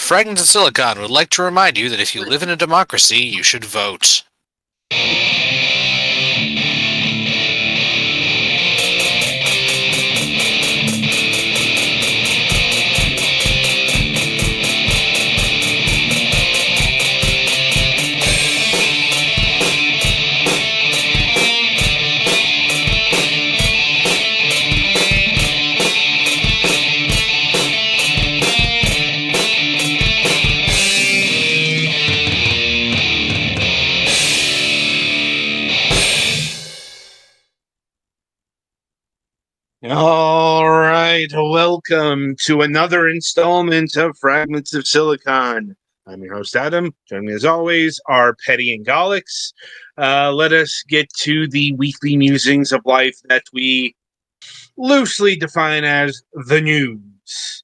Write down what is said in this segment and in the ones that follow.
Fragments of Silicon would like to remind you that if you live in a democracy, you should vote. All right, welcome to another installment of Fragments of Silicon. I'm your host, Adam. Joining me as always are Petty and Golix. Let us get to the weekly musings of life that we loosely define as the news.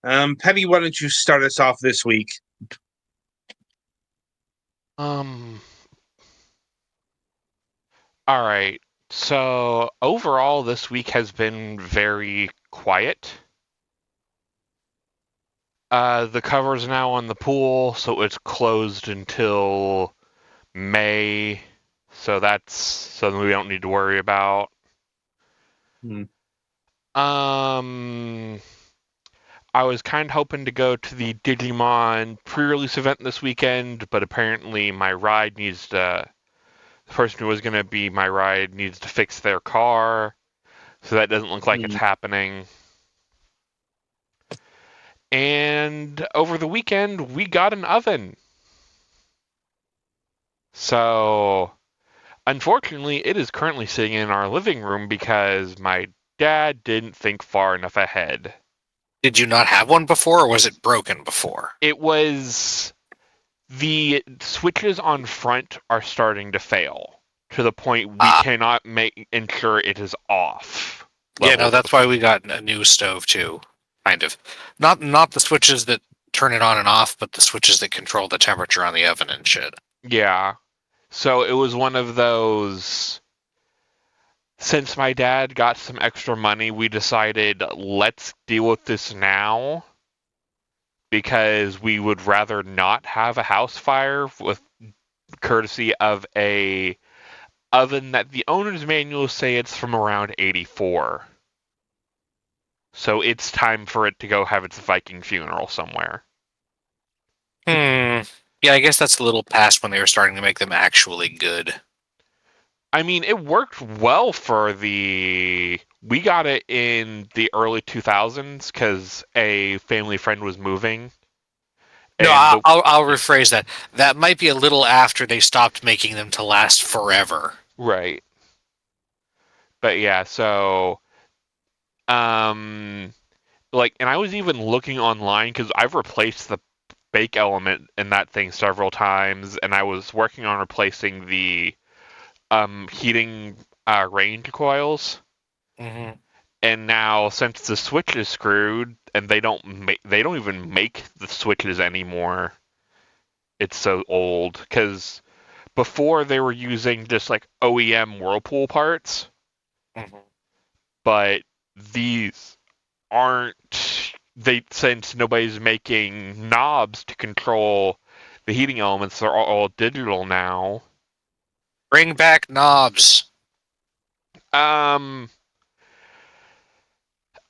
Petty, why don't you start us off this week? All right. So overall, this week has been very quiet. The cover's now on the pool, so it's closed until May. So that's something we don't need to worry about. I was kind of hoping to go to the Digimon pre-release event this weekend, but apparently my ride needs to... The person who was going to be my ride needs to fix their car, so that doesn't look like it's happening. And over the weekend, we got an oven. So, unfortunately, it is currently sitting in our living room because my dad didn't think far enough ahead. Did you not have one before, or was it broken before? It was... The switches on front are starting to fail to the point we cannot ensure it is off. Yeah, no, that's why we got a new stove too. Kind of. Not the switches that turn it on and off, but the switches that control the temperature on the oven and shit. Yeah. So it was one of those... Since my dad got some extra money, we decided, let's deal with this now. Because we would rather not have a house fire with courtesy of a oven that the owner's manuals say it's from around 84. So it's time for it to go have its Viking funeral somewhere. Yeah, I guess that's a little past when they were starting to make them actually good. I mean, it worked well for the... We got it in the early 2000s because a family friend was moving. No, I'll rephrase that. That might be a little after they stopped making them to last forever. Right. But yeah, so... and I was even looking online because I've replaced the bake element in that thing several times, and I was working on replacing the heating range coils. Mm-hmm. And now, since the switch is screwed, and they don't even make the switches anymore, it's so old. Because before they were using just like OEM Whirlpool parts, but these aren't. Since nobody's making knobs to control the heating elements, they're all digital now. Bring back knobs.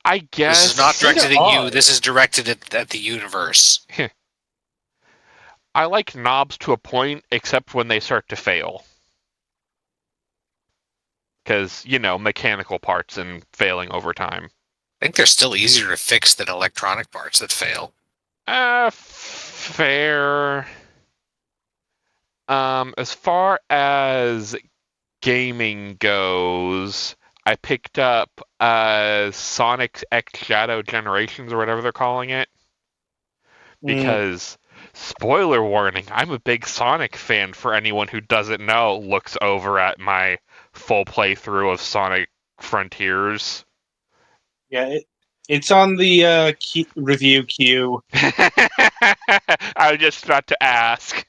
I guess this is not directed at you. This is directed at the universe. I like knobs to a point, except when they start to fail. Because, mechanical parts and failing over time. I think they're still easier to fix than electronic parts that fail. Fair. As far as gaming goes, I picked up Sonic X Shadow Generations, or whatever they're calling it. Because, spoiler warning, I'm a big Sonic fan. For anyone who doesn't know, looks over at my full playthrough of Sonic Frontiers. Yeah, it's on the review queue. I was just about to ask.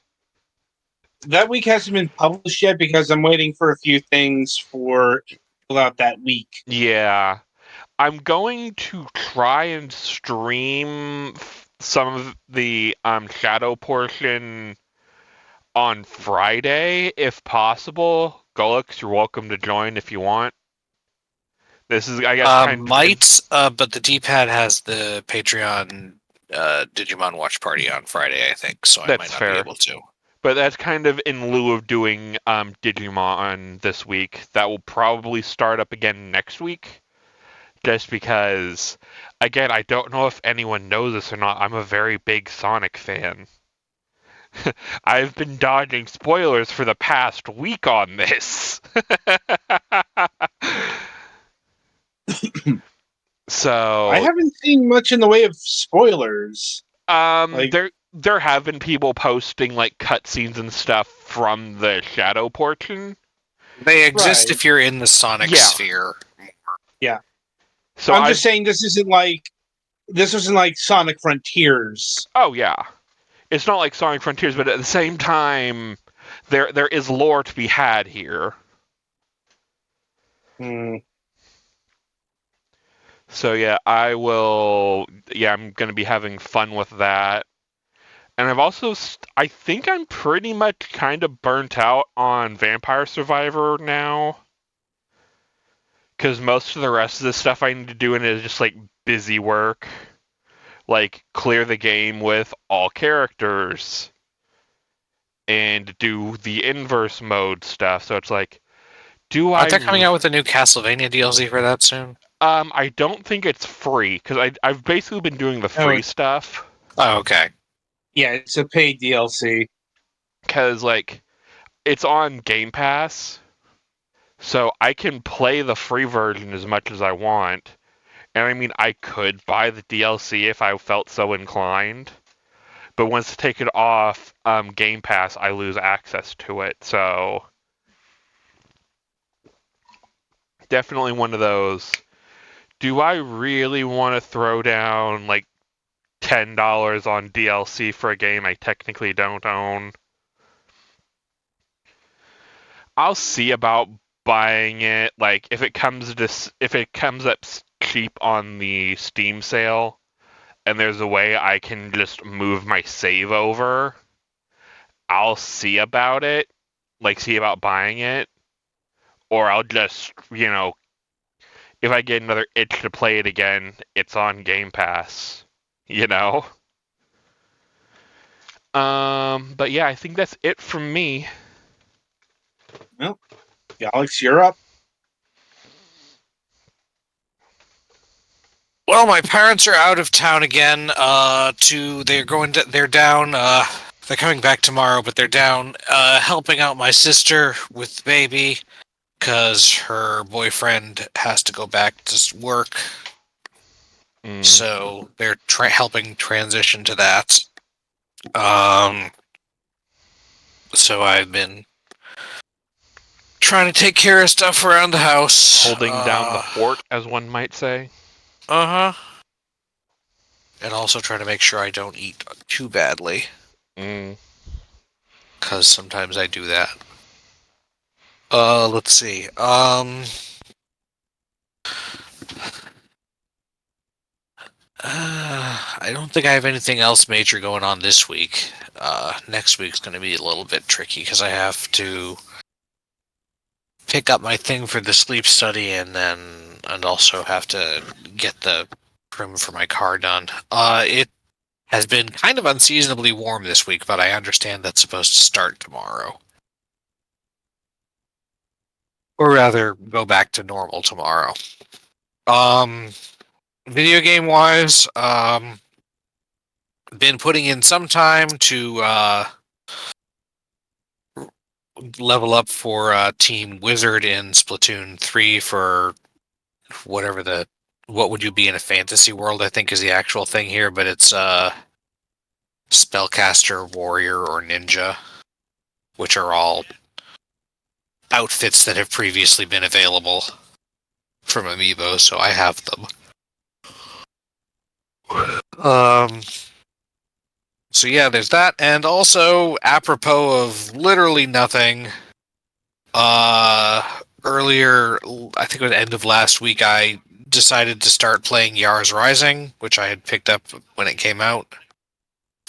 That week hasn't been published yet because I'm waiting for a few things for out that week. Yeah. I'm going to try and stream some of the shadow portion on Friday, if possible. Gulix, you're welcome to join if you want. This is, I guess, kind of... But the D-pad has the Patreon Digimon Watch Party on Friday, I think, so I That's might not be fair. able to. But that's kind of in lieu of doing Digimon this week. That will probably start up again next week. Just because, again, I don't know if anyone knows this or not, I'm a very big Sonic fan. I've been dodging spoilers for the past week on this. So I haven't seen much in the way of spoilers. Like, there have been people posting like cutscenes and stuff from the shadow portion. They exist Right. if you're in the Sonic Yeah. sphere. yeah. So I'm just saying this isn't like Sonic Frontiers. Oh yeah. It's not like Sonic Frontiers, but at the same time there is lore to be had here. Hmm. So yeah, I'm going to be having fun with that. And I've also, I think I'm pretty much kind of burnt out on Vampire Survivor now. Because most of the rest of the stuff I need to do in it is just like busy work. Like clear the game with all characters. And do the inverse mode stuff. So it's like, Aren't they coming out with a new Castlevania DLC for that soon? I don't think it's free, because I've basically been doing the free stuff. Oh, okay. Yeah, it's a paid DLC. Because, like, it's on Game Pass, so I can play the free version as much as I want. And I mean, I could buy the DLC if I felt so inclined. But once I take it off Game Pass, I lose access to it. So, definitely one of those. Do I really want to throw down, like, $10 on DLC for a game I technically don't own? I'll see about buying it. Like if it comes up cheap on the Steam sale, and there's a way I can just move my save over, I'll see about it. Like see about buying it, or I'll just if I get another itch to play it again, it's on Game Pass. But yeah, I think that's it from me. Well, Alex, you're up. Well, my parents are out of town again. They're down. They're coming back tomorrow, but they're down helping out my sister with the baby because her boyfriend has to go back to work. So they're helping transition to that. So I've been trying to take care of stuff around the house. Holding down the fort, as one might say. Uh-huh. And also trying to make sure I don't eat too badly. Because sometimes I do that. Let's see. I don't think I have anything else major going on this week. Next week's going to be a little bit tricky because I have to pick up my thing for the sleep study and also have to get the trim for my car done. It has been kind of unseasonably warm this week, but I understand that's supposed to start tomorrow. Or rather, go back to normal tomorrow. Video game wise, been putting in some time to level up for Team Wizard in Splatoon 3 for what would you be in a fantasy world, I think is the actual thing here, but it's Spellcaster, Warrior, or Ninja, which are all outfits that have previously been available from Amiibo, so I have them. So yeah, there's that, and also apropos of literally nothing. Earlier, I think it was the end of last week, I decided to start playing Yars Rising, which I had picked up when it came out.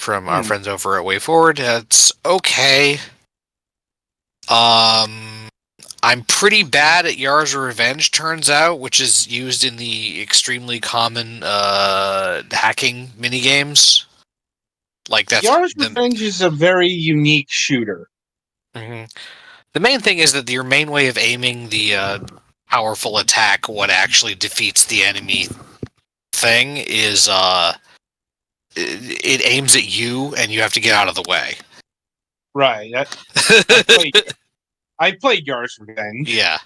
from our friends over at Way Forward. It's okay. I'm pretty bad at Yar's Revenge, turns out, which is used in the extremely common hacking minigames. Like that's Yar's Revenge is a very unique shooter. Mm-hmm. The main thing is that your main way of aiming the powerful attack, what actually defeats the enemy thing, is it aims at you, and you have to get out of the way. Right. I played Yar's Revenge. Yeah.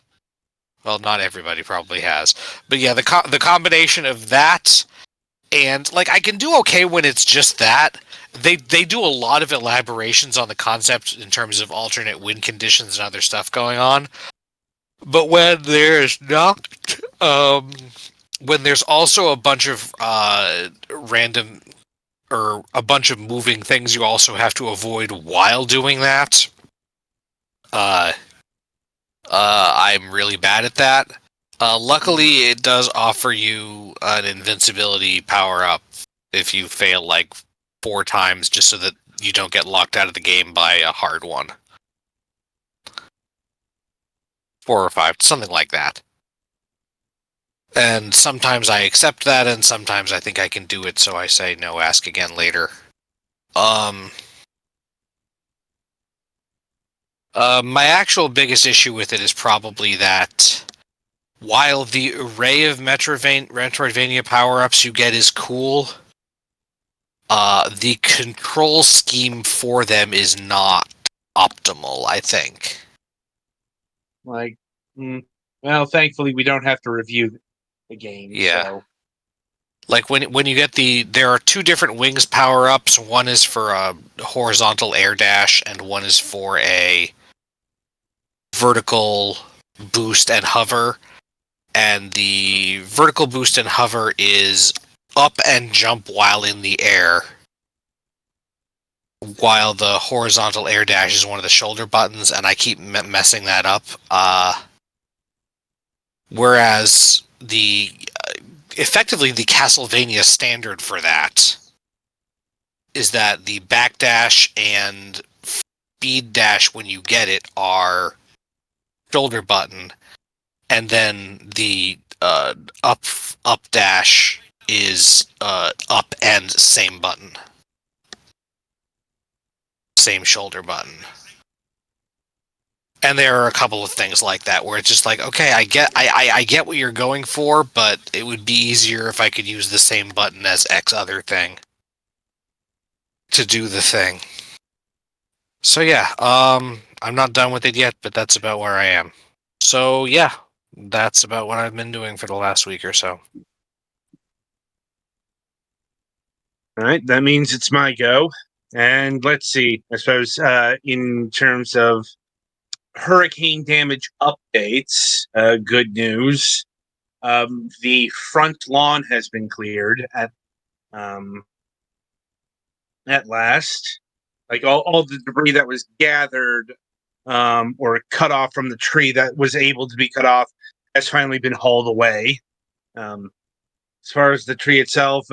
Well, not everybody probably has, but yeah, the combination of that and like I can do okay when it's just that. They do a lot of elaborations on the concept in terms of alternate win conditions and other stuff going on. But when there's not, when there's also a bunch of random or a bunch of moving things you also have to avoid while doing that, I'm really bad at that. Luckily, it does offer you an invincibility power-up if you fail like 4 times, just so that you don't get locked out of the game by a hard one. 4 or 5, something like that. And sometimes I accept that, and sometimes I think I can do it, so I say no, ask again later. My actual biggest issue with it is probably that while the array of Metroidvania power-ups you get is cool, the control scheme for them is not optimal, I think. Well, thankfully we don't have to review the game. Yeah. So. Like when you get there are 2 different wings power-ups. One is for a horizontal air dash, and one is for a vertical boost and hover. And the vertical boost and hover is up and jump while in the air, while the horizontal air dash is one of the shoulder buttons, and I keep messing that up. Whereas effectively the Castlevania standard for that is that the backdash and speed dash when you get it are shoulder button, and then the up dash is up and same button, same shoulder button. And there are a couple of things like that where it's just like, okay, I get what you're going for, but it would be easier if I could use the same button as X other thing to do the thing. So yeah, I'm not done with it yet, but that's about where I am. So yeah, that's about what I've been doing for the last week or so. All right, that means it's my go. And let's see, I suppose in terms of hurricane damage updates, good news. The front lawn has been cleared at last. Like all the debris that was gathered or cut off from the tree that was able to be cut off has finally been hauled away. As far as the tree itself,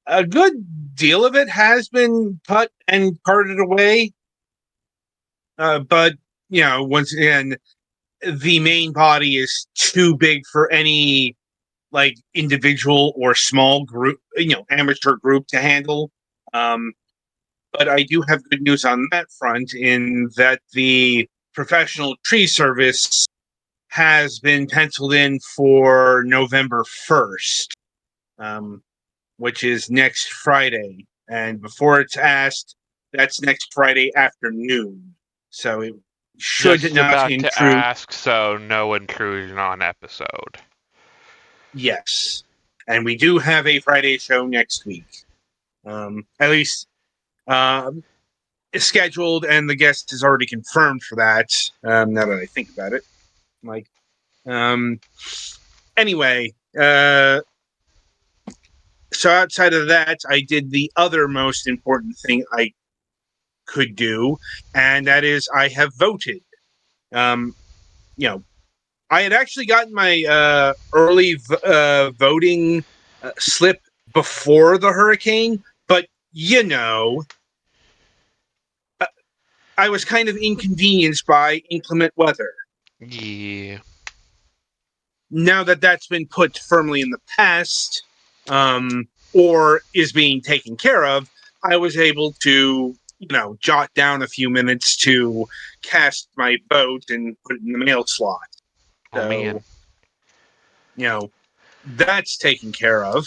a good deal of it has been cut and carted away. But, once again, the main body is too big for any like individual or small group, amateur group to handle. But I do have good news on that front in that the professional tree service has been penciled in for November 1st, which is next Friday. And before it's asked, that's next Friday afternoon. So it should Just not about intrude. to ask, so no intrusion on episode. Yes. And we do have a Friday show next week. At least scheduled, and the guest is already confirmed for that. Now that I think about it. Anyway, so outside of that, I did the other most important thing I could do, and that is I have voted. I had actually gotten my early voting slip before the hurricane, but you know, I was kind of inconvenienced by inclement weather. Yeah. Now that that's been put firmly in the past, or is being taken care of, I was able to, jot down a few minutes to cast my boat and put it in the mail slot. Oh, man. So, that's taken care of.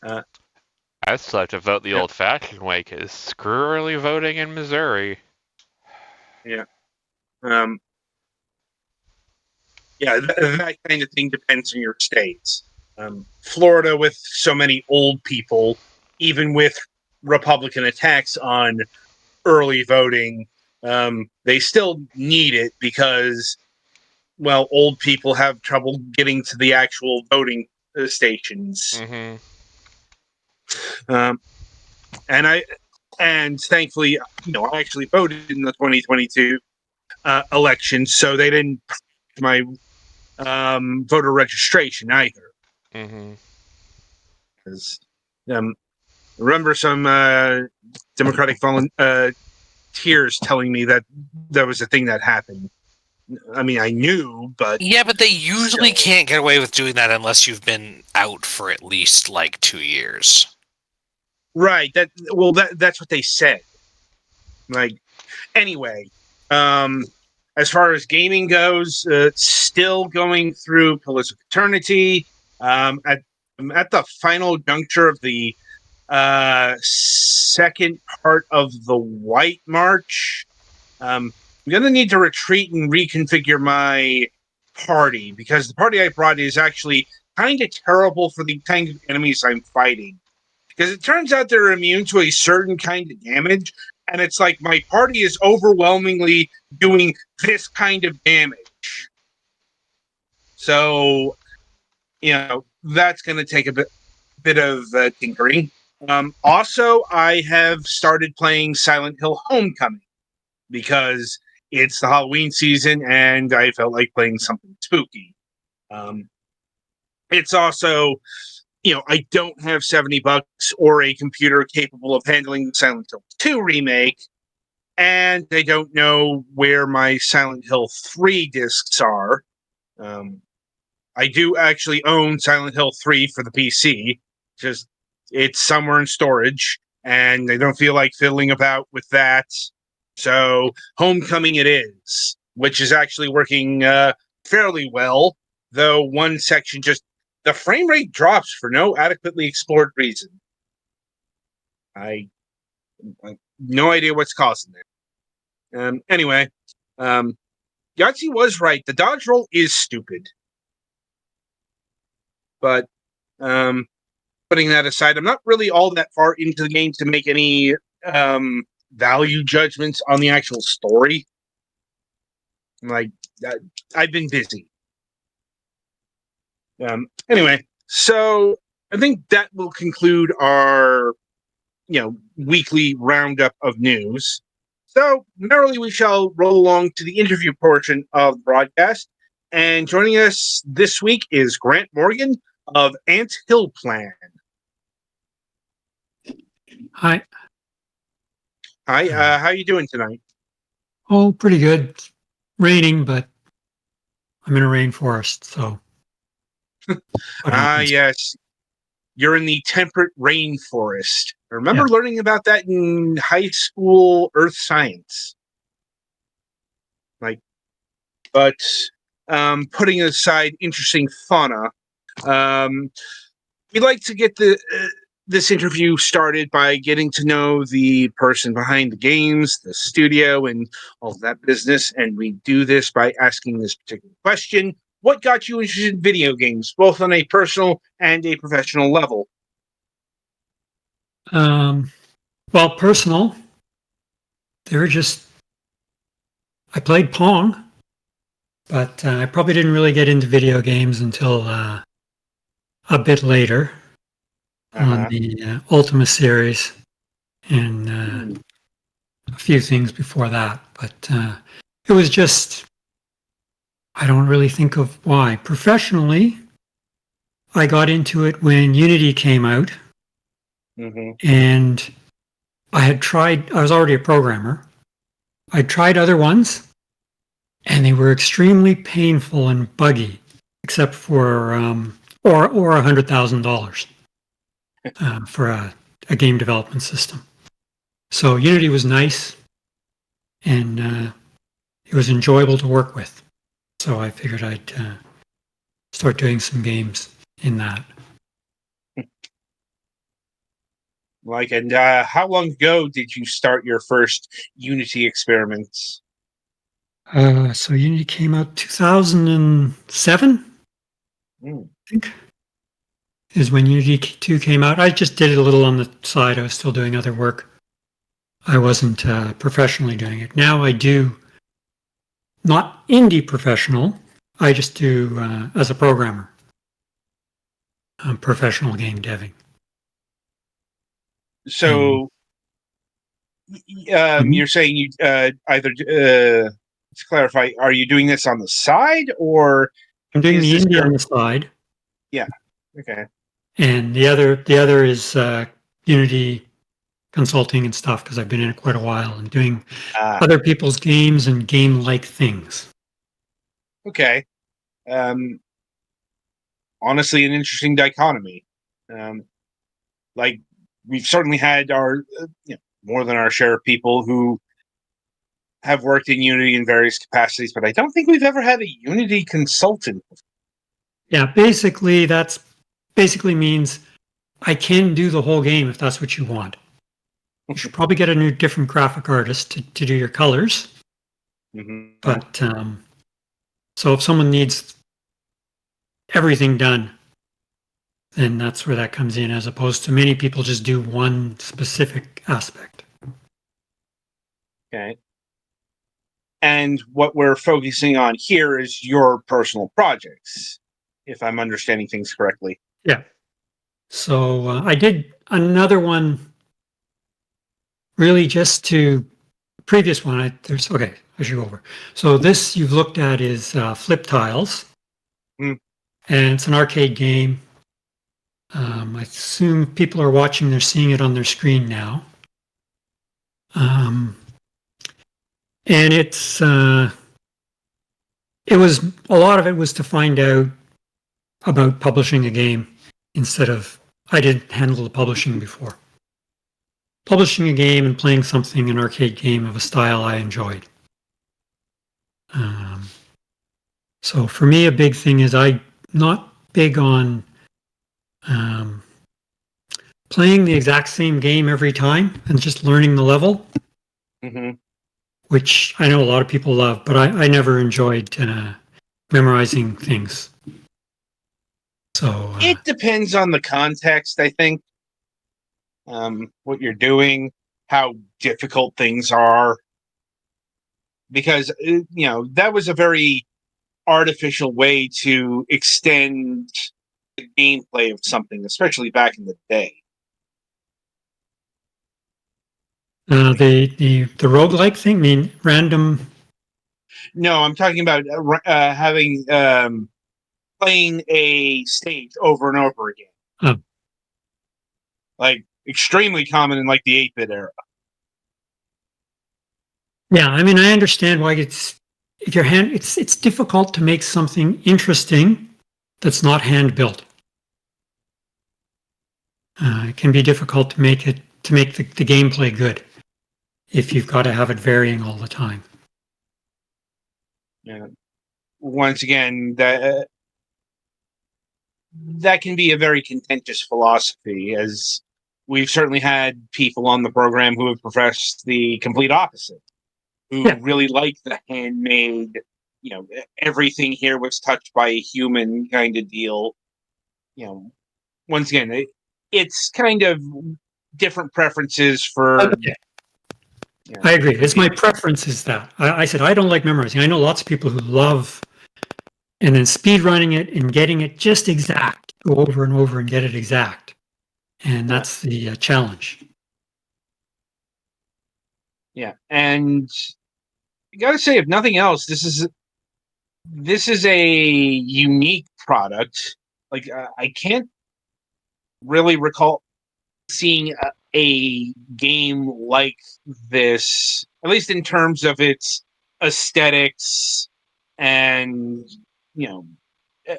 I still have to vote the Yeah. old-fashioned way, because screw early voting in Missouri. Yeah. Um, that kind of thing depends on your states. Florida, with so many old people, even with Republican attacks on early voting, they still need it because, well, old people have trouble getting to the actual voting stations. Mm-hmm. Um, and thankfully, I actually voted in the 2022 election, so they didn't my voter registration either. Mm-hmm. Because remember some Democratic volunteers telling me that that was a thing that happened. I mean, I knew, but Yeah, but they usually still. can't get away with doing that unless you've been out for at least like 2 years. Right. That's what they said. Like, anyway, as far as gaming goes, still going through Pillars of Eternity. I'm at the final juncture of the second part of the White March. I'm gonna need to retreat and reconfigure my party because the party I brought is actually kind of terrible for the kind of enemies I'm fighting. Because it turns out they're immune to a certain kind of damage, and it's like my party is overwhelmingly doing this kind of damage. So, that's going to take a bit of tinkering. Also, I have started playing Silent Hill Homecoming because it's the Halloween season, and I felt like playing something spooky. It's also, I don't have $70 or a computer capable of handling the Silent Hill 2 remake, and I don't know where my Silent Hill 3 discs are. Um, I do actually own Silent Hill 3 for the PC, just it's somewhere in storage, and I don't feel like fiddling about with that. So, Homecoming it is, which is actually working fairly well, though one section just the frame rate drops for no adequately explored reason. I have no idea what's causing that. Anyway, Yahtzee was right. The dodge roll is stupid. But putting that aside, I'm not really all that far into the game to make any value judgments on the actual story. Like, I've been busy. Anyway, so I think that will conclude our, weekly roundup of news. So, merrily we shall roll along to the interview portion of the broadcast. And joining us this week is Grant Morgan of Ant Hill Plan. Hi. Hi, how you doing tonight? Oh, pretty good. Raining, but I'm in a rainforest, so what happens? Yes. You're in the temperate rainforest. I remember Yeah. learning about that in high school earth science. But putting aside interesting fauna, um, we like to get this interview started by getting to know the person behind the games, the studio, and all of that business. And we do this by asking this particular question: what got you interested in video games, both on a personal and a professional level? Um, well, personal, they were just, I played Pong, but I probably didn't really get into video games until a bit later on Uh-huh. the Ultima series and a few things before that. But it was just, I don't really think of why. Professionally, I got into it when Unity came out. And I was already a programmer. I tried other ones, and they were extremely painful and buggy, except for or $100,000 for a game development system. So Unity was nice, and it was enjoyable to work with. So I figured I'd start doing some games in that. And how long ago did you start your first Unity experiments? So Unity came out 2007, Mm. I think, is when Unity 2 came out. I just did it a little on the side. I was still doing other work. I wasn't professionally doing it. Now I do, not indie professional. I just do as a programmer, professional game deving. So, you're saying you either to clarify, are you doing this on the side, or I'm doing is the this indie on the side, okay? and the other is Unity consulting and stuff because I've been in it quite a while and doing Ah, other people's games and game-like things. okay. Um, Honestly, an interesting dichotomy. Um, like we've certainly had our more than our share of people who have worked in Unity in various capacities, but I don't think we've ever had a Unity consultant. Yeah, basically that's basically means I can do the whole game if that's what you want. You should probably get a new different graphic artist to do your colors. Mm-hmm. But so if someone needs everything done, then that's where that comes in, as opposed to many people just do one specific aspect. Okay. And what we're focusing on here is your personal projects, if I'm understanding things correctly. Yeah. So I did another one really just to previous one. I should go over. So this you've looked at is Flip Tiles, Mm. and it's an arcade game. I assume people are watching; they're seeing it on their screen now. And it was a lot of it was to find out about publishing a game instead of I didn't handle the publishing before. Publishing a game and playing something, an arcade game of a style I enjoyed. So for me, a big thing is I'm not big on playing the exact same game every time and just learning the level, Mm-hmm. which I know a lot of people love, but I never enjoyed memorizing things. So It depends on the context, I think. What you're doing, how difficult things are, because that was a very artificial way to extend the gameplay of something, especially back in the day. the roguelike thing, I mean random. No, I'm talking about having playing a stage over and over again. Oh. Like extremely common in like the 8-bit era. Yeah, I mean I understand why it's difficult to make something interesting that's not hand built. It can be difficult to make the gameplay good if you've got to have it varying all the time. Yeah. Once again, that can be a very contentious philosophy, as we've certainly had people on the program who have professed the complete opposite, who really like the handmade, everything here was touched by a human kind of deal. Once again, it's kind of different preferences for. Okay. I agree. It's my preference is that. I said I don't like memorizing. I know lots of people who love and then speed running it and getting it just exact, go over and over and get it exact. And that's the challenge. Yeah. And I gotta say, if nothing else, this is a unique product. Like I can't really recall seeing a game like this, at least in terms of its aesthetics and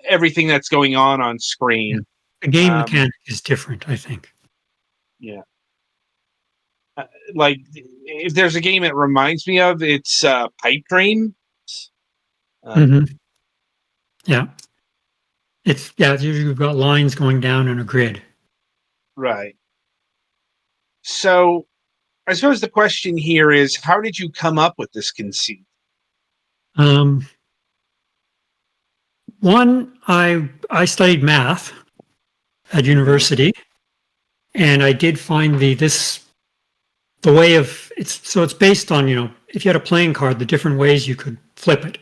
everything that's going on screen. The game mechanic is different, I think. Yeah. Like, if there's a game it reminds me of, it's Pipe Dream. Yeah. You've got lines going down in a grid. Right. So, I suppose the question here is, how did you come up with this conceit? One, I studied math at university, and I did find the way of it's based on, if you had a playing card, the different ways you could flip it,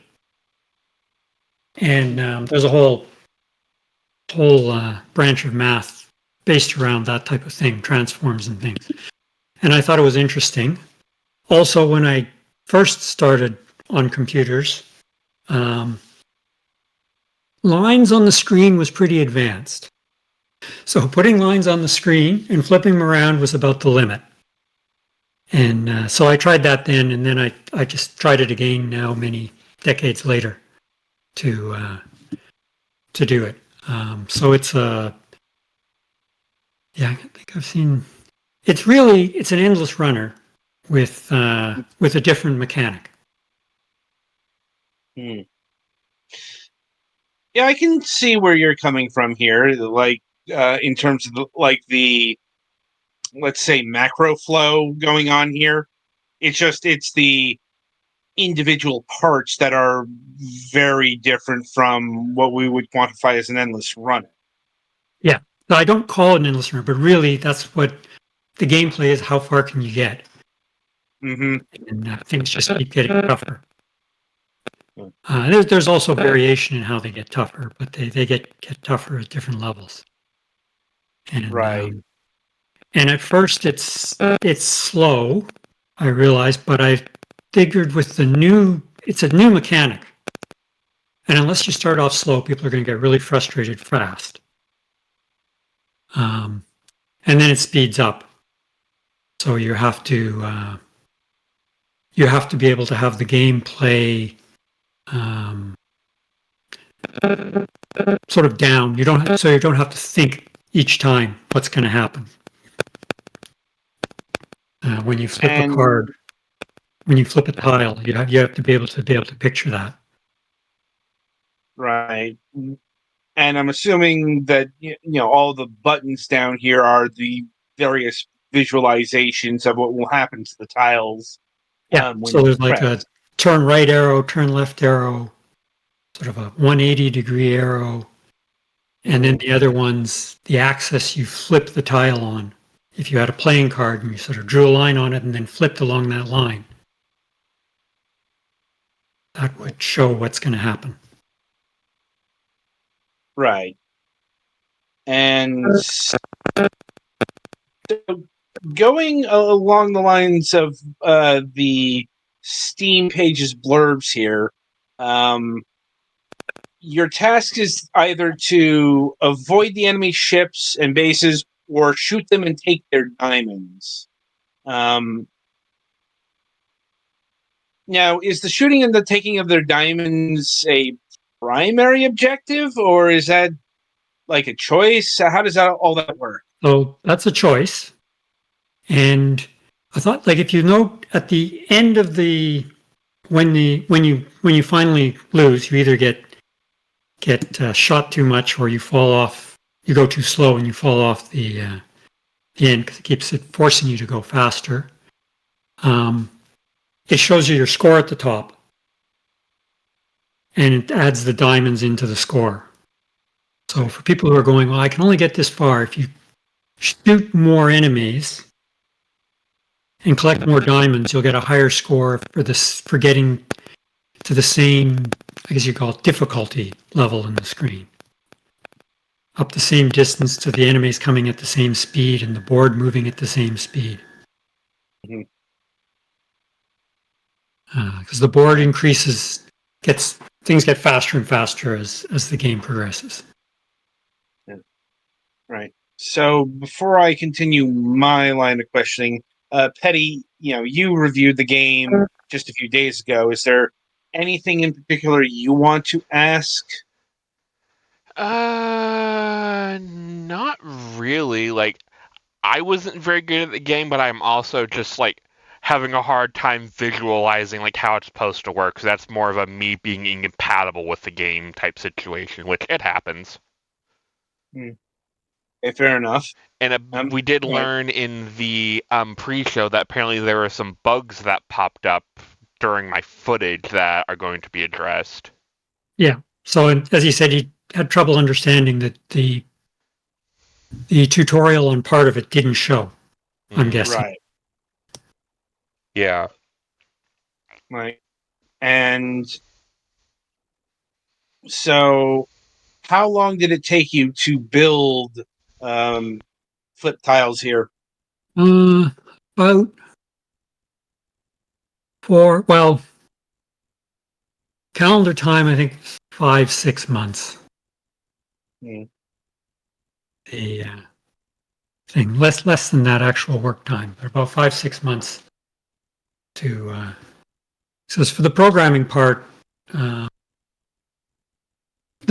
and there's a whole branch of math based around that type of thing, transforms and things, and I thought it was interesting. Also, when I first started on computers, lines on the screen was pretty advanced. So putting lines on the screen and flipping them around was about the limit. And so I tried that then, and then I just tried it again now, many decades later, to do it. So it's I think I've seen. It's an endless runner with a different mechanic. Yeah, I can see where you're coming from here. Like, in terms of the let's say macro flow going on here. It's the individual parts that are very different from what we would quantify as an endless runner. Yeah, so I don't call it an endless runner, but really that's what the gameplay is. How far can you get? And things just keep getting tougher. There's also variation in how they get tougher, but they get tougher at different levels. And, right. And at first it's slow, I realized, but I figured with it's a new mechanic. And unless you start off slow, people are going to get really frustrated fast. And then it speeds up. So you have to be able to have the game play sort of down. You don't have to think each time what's going to happen. When you flip a card, when you flip a tile, you have to be able to picture that. Right. And I'm assuming that all the buttons down here are the various visualizations of what will happen to the tiles. Yeah. So there's like a turn right arrow, turn left arrow, sort of a 180-degree arrow. And then the other ones, the axis you flip the tile on. If you had a playing card and you sort of drew a line on it and then flipped along that line, that would show what's going to happen. Right. And going along the lines of the Steam pages blurbs here, your task is either to avoid the enemy ships and bases or shoot them and take their diamonds. Now, is the shooting and the taking of their diamonds a primary objective, or is that like a choice? How does all that work? So that's a choice. And I thought, like, if you note at the end of when you finally lose, you either get shot too much or you fall off. You go too slow and you fall off the end because it keeps forcing you to go faster. It shows you your score at the top, and it adds the diamonds into the score. So for people who are going, well, I can only get this far. If you shoot more enemies and collect more diamonds, you'll get a higher score for getting to the same, I guess you call it, difficulty level in the screen. Up the same distance to the enemies coming at the same speed and the board moving at the same speed. Because the board increases, things get faster and faster as the game progresses. Yeah. Right. So before I continue my line of questioning, Petty, you reviewed the game just a few days ago. Is there anything in particular you want to ask? Not really. Like, I wasn't very good at the game, but I'm also just like having a hard time visualizing like how it's supposed to work. Because that's more of a me being incompatible with the game type situation, which it happens. Okay, fair enough. And we did go ahead. learn in the pre-show that apparently there were some bugs that popped up during my footage that are going to be addressed. Yeah. So, as he said, he had trouble understanding that the tutorial on part of it didn't show. I'm guessing. Right. Yeah. Right. And so, how long did it take you to build flip tiles here? About well, calendar time, I think 5-6 months. Hmm. The thing less than that actual work time, but about 5-6 months to. So as for the programming part, the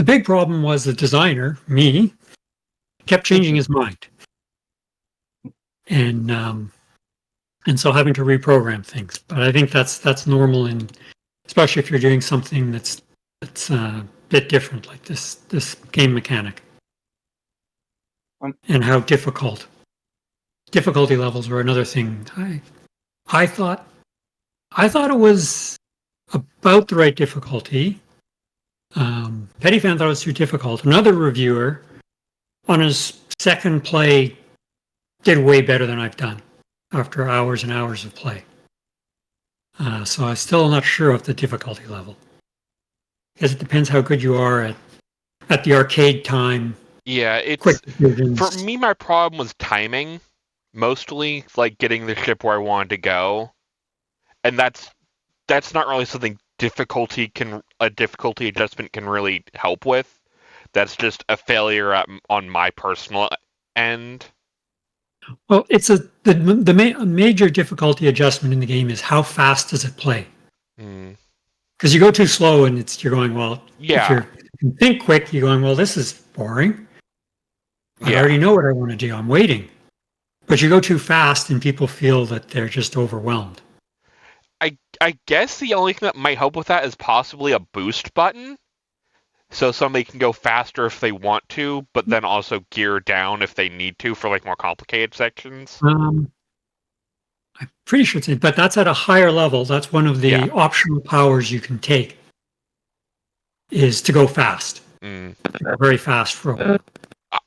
big problem was the designer, me, kept changing his mind, and so having to reprogram things. But I think that's normal, in especially if you're doing something that's a bit different, like this game mechanic, and how difficulty levels were another thing. I thought it was about the right difficulty. Petty fan thought it was too difficult. Another reviewer on his second play did way better than I've done after hours and hours of play. So I'm still not sure of the difficulty level, because it depends how good you are at the arcade time. Yeah, Quick it's decisions. for me. My problem was timing, mostly like getting the ship where I wanted to go, and that's not really something a difficulty adjustment can really help with. That's just a failure on my personal end. Well, it's major difficulty adjustment in the game is how fast does it play? Mm. Because you go too slow and you're going, well, if Yeah, you think quick, you're going, well, this is boring. I yeah. already know what I want to do. I'm waiting. But you go too fast and people feel that they're just overwhelmed. I guess the only thing that might help with that is possibly a boost button. So somebody can go faster if they want to, but then also gear down if they need to for like more complicated sections. I'm pretty sure it's, but that's at a higher level. That's one of Yeah. the optional powers you can take, is to go fast. Mm. Very fast for a while.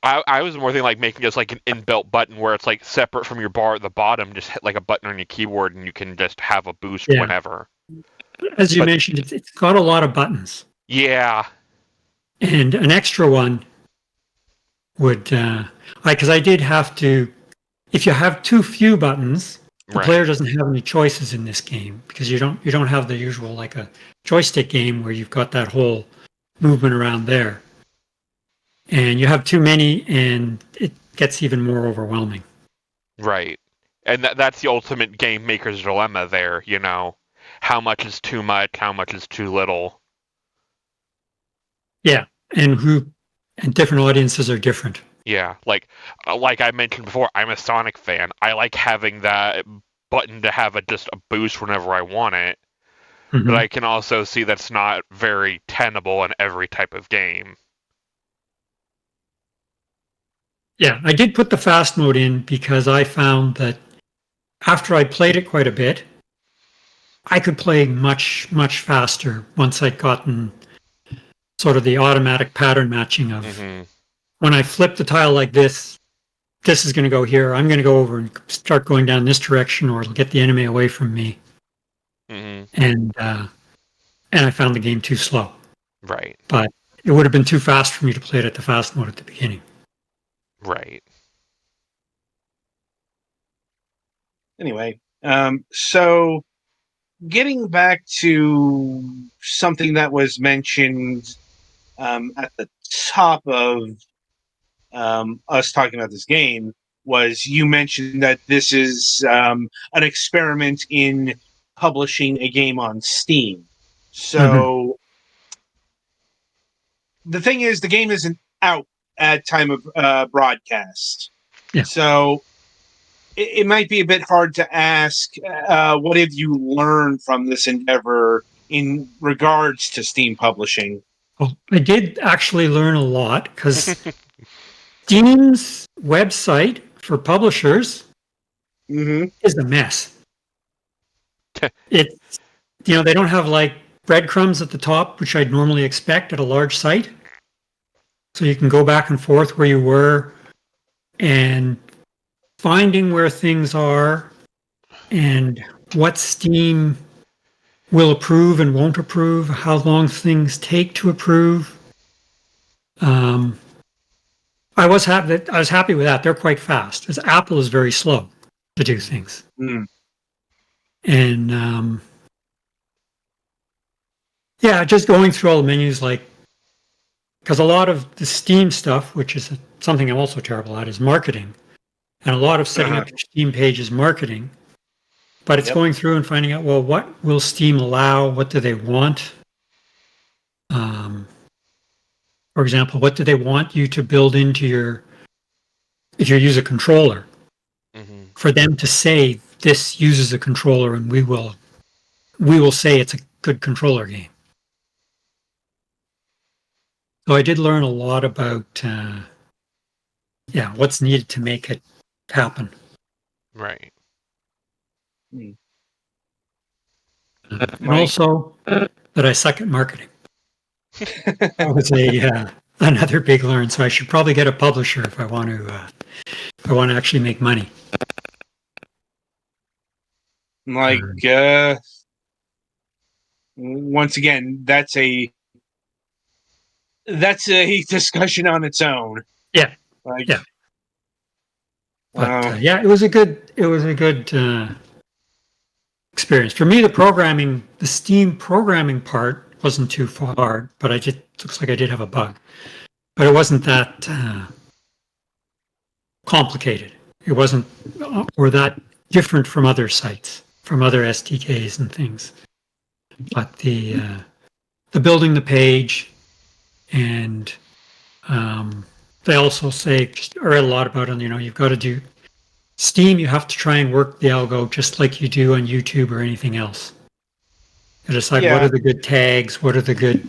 I was more thinking like making just like an inbuilt button where it's like separate from your bar at the bottom, just hit like a button on your keyboard and you can just have a boost Yeah. whenever. As you But- mentioned, it's got a lot of buttons. Yeah. And an extra one would, because I did have to, if you have too few buttons, the Right. player doesn't have any choices in this game, because you don't have the usual, like a joystick game where you've got that whole movement around there. And you have too many and it gets even more overwhelming. Right. And that's the ultimate game maker's dilemma there, you know. How much is too much, how much is too little. Yeah. And different audiences are different. Yeah, like I mentioned before, I'm a Sonic fan. I like having that button to have just a boost whenever I want it. Mhm. But I can also see that's not very tenable in every type of game. Yeah, I did put the fast mode in because I found that after I played it quite a bit, I could play much, much faster once I'd gotten sort of the automatic pattern matching of when I flip the tile like this is going to go here. I'm going to go over and start going down this direction, or it'll get the enemy away from me. And I found the game too slow. Right. But it would have been too fast for me to play it at the fast mode at the beginning. Right. Anyway, so getting back to something that was mentioned at the top of us talking about this game was you mentioned that this is an experiment in publishing a game on Steam. So the thing is, the game isn't out at time of broadcast. Yeah. So it might be a bit hard to ask, what have you learned from this endeavor in regards to Steam publishing? Well, I did actually learn a lot because Steam's website for publishers Mm-hmm. is a mess. It's, they don't have like breadcrumbs at the top, which I'd normally expect at a large site. So you can go back and forth where you were and finding where things are and what Steam will approve and won't approve, how long things take to approve. I was happy with that. They're quite fast. As Apple is very slow to do things. Mm. And just going through all the menus, like, because a lot of the Steam stuff, which is something I'm also terrible at, is marketing. And a lot of setting up your Steam page is marketing. But it's going through and finding out, well, what will Steam allow? What do they want? For example, what do they want you to build into if you use a controller, for them to say this uses a controller and we will say it's a good controller game. So I did learn a lot about, what's needed to make it happen. Right. Mm. And also that I suck at marketing. That was another big learn. So I should probably get a publisher if I want to actually make money. Like, once again, that's a discussion on its own. Yeah. Like, Yeah. But it was a good experience for me. The Steam programming part wasn't too hard, but looks like I did have a bug, but it wasn't that complicated. It wasn't or that different from other sites, from other SDKs and things. But the building the page, and they also say, I read a lot about it. You've got to do Steam. You have to try and work the algo just like you do on YouTube or anything else. You decide what are the good tags, what are the good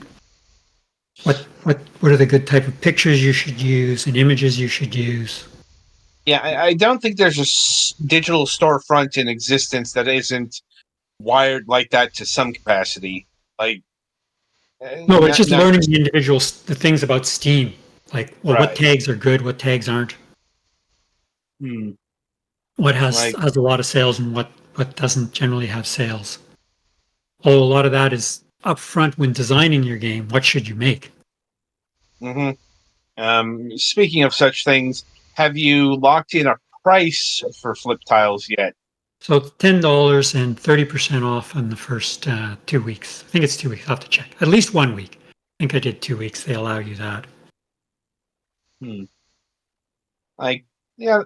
type of pictures you should use and images you should use. Yeah, I don't think there's a digital storefront in existence that isn't wired like that to some capacity. Like, no, it's just learning the things about Steam. Like, well, what tags are good, what tags aren't. What has a lot of sales and what doesn't generally have sales. Although a lot of that is upfront when designing your game. What should you make? Speaking of such things, have you locked in a price for flip tiles yet? So it's $10 and 30% off on the first 2 weeks. I think it's 2 weeks. I'll have to check. At least 1 week. I think I did 2 weeks. They allow you that.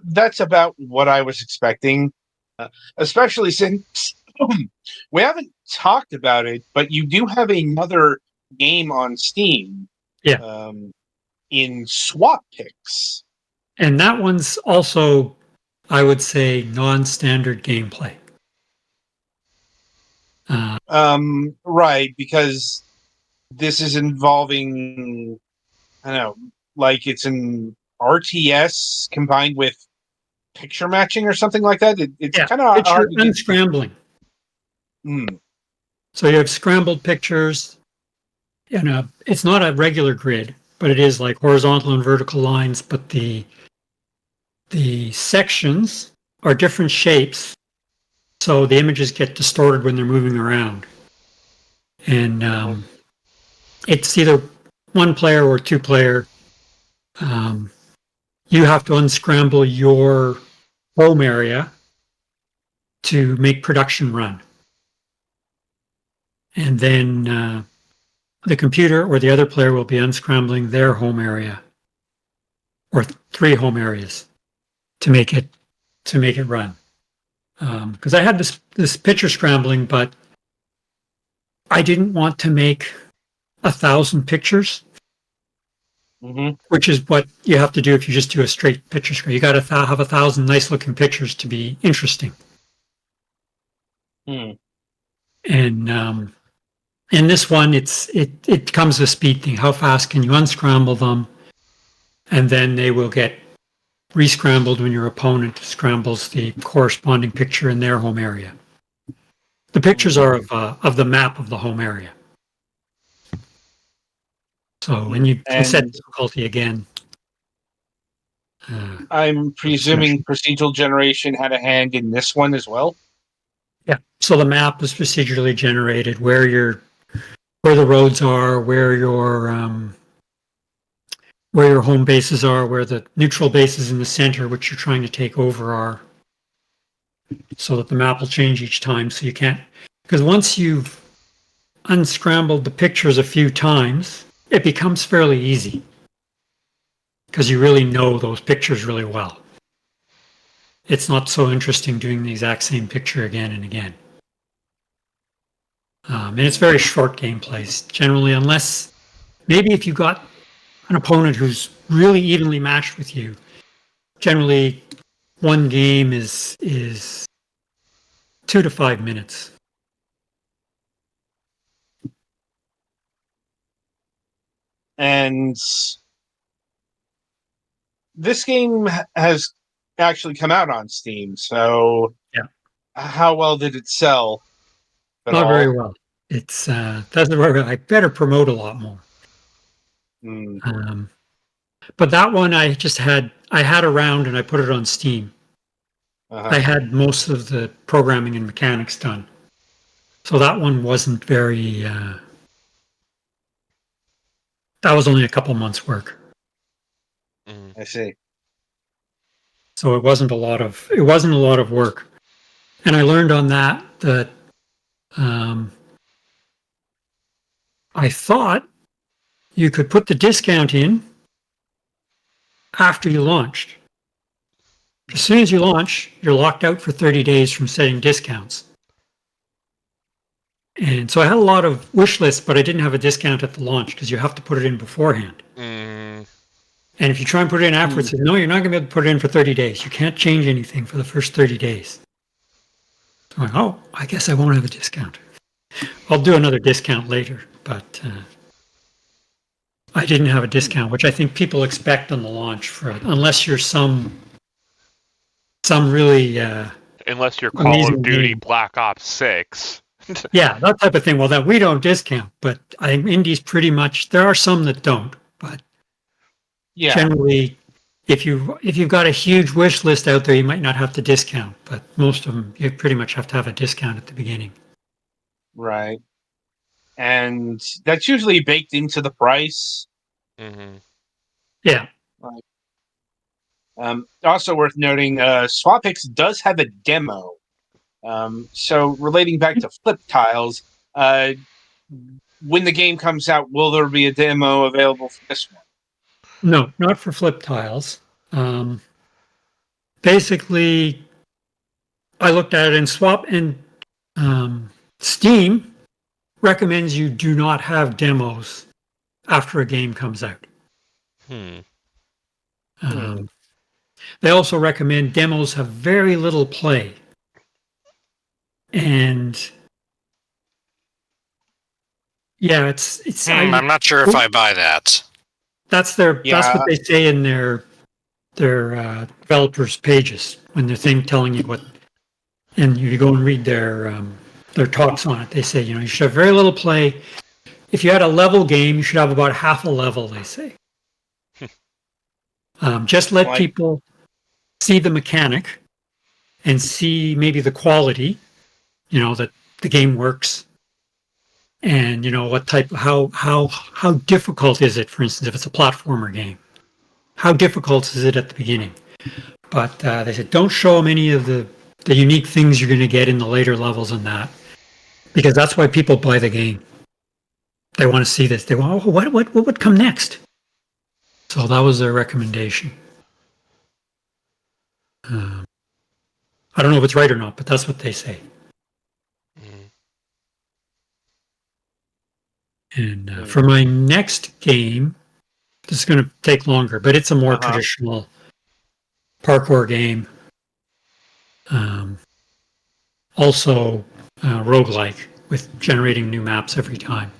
That's about what I was expecting, especially since we haven't talked about it, but you do have another game on Steam. Yeah. In Swap Picks. And that one's also, I would say, non-standard gameplay. Right, because this is involving, I don't know, like it's an RTS combined with picture matching or something like that. It's kind of hard to get. Scrambling. So you have scrambled pictures. It's not a regular grid, but it is like horizontal and vertical lines. But the sections are different shapes, so the images get distorted when they're moving around. And it's either one player or two player. You have to unscramble your home area to make production run. And then the computer or the other player will be unscrambling their home area. or 3 home areas to make it run. Because I had this picture scrambling, but I didn't want to make 1,000 pictures, which is what you have to do if you just do a straight picture screen. You got to have 1,000 nice looking pictures to be interesting. And in this one, it comes with speed thing. How fast can you unscramble them? And then they will get rescrambled when your opponent scrambles the corresponding picture in their home area. The pictures are of the map of the home area. So, and you can set difficulty again. I'm presuming procedural generation had a hand in this one as well. Yeah. So the map is procedurally generated where the roads are, where your home bases are, where the neutral bases in the center, which you're trying to take over, are. So that the map will change each time. So you can't, because once you've unscrambled the pictures a few times, it becomes fairly easy. Because you really know those pictures really well. It's not so interesting doing the exact same picture again and again. And it's very short gameplays, generally, unless maybe if you got an opponent who's really evenly matched with you, generally one game is 2 to 5 minutes. And this game has actually come out on Steam, so yeah. How well did it sell? Not very well. It's doesn't work. I better promote a lot more. But that one I had around and I put it on Steam. I had most of the programming and mechanics done. So that one wasn't very that was only a couple months work. I see. So it wasn't a lot of work. And I learned on that I thought you could put the discount in after you launched. As soon as you launch, you're locked out for 30 days from setting discounts. And so I had a lot of wish lists, but I didn't have a discount at the launch because you have to put it in beforehand. And if you try and put it in afterwards, no, you're not going to be able to put it in for 30 days. You can't change anything for the first 30 days. So I'm like, I guess I won't have a discount. I'll do another discount later, but I didn't have a discount, which I think people expect on the launch for it, unless you're some really unless you're Call of Duty game. Black Ops 6. Yeah, that type of thing. Well, that we don't discount, but I think indies pretty much. There are some that don't, but generally, if you've got a huge wish list out there, you might not have to discount, but most of them you pretty much have to have a discount at the beginning. Right. And that's usually baked into the price. Yeah. Also worth noting, SwapX does have a demo. So relating back to flip tiles, when the game comes out, will there be a demo available for this one? No, not for flip tiles. Basically, I looked at it and Steam recommends you do not have demos after a game comes out. They also recommend demos have very little play. And yeah, it's. I'm not sure if I buy that. That's what they say in their developers' pages when they're telling you what, and you go and read their talks on it. They say you should have very little play. If you had a level game, you should have about half a level. They say. Just let people see the mechanic and see maybe the quality. That the game works, and what type, how difficult is it? For instance, if it's a platformer game, how difficult is it at the beginning? But they said don't show them any of the unique things you're going to get in the later levels and that, because that's why people buy the game. They want to see this. They want, what would come next? So that was their recommendation. I don't know if it's right or not, but that's what they say. Mm. And for my next game, this is going to take longer, but it's a more traditional parkour game. Also, roguelike with generating new maps every time.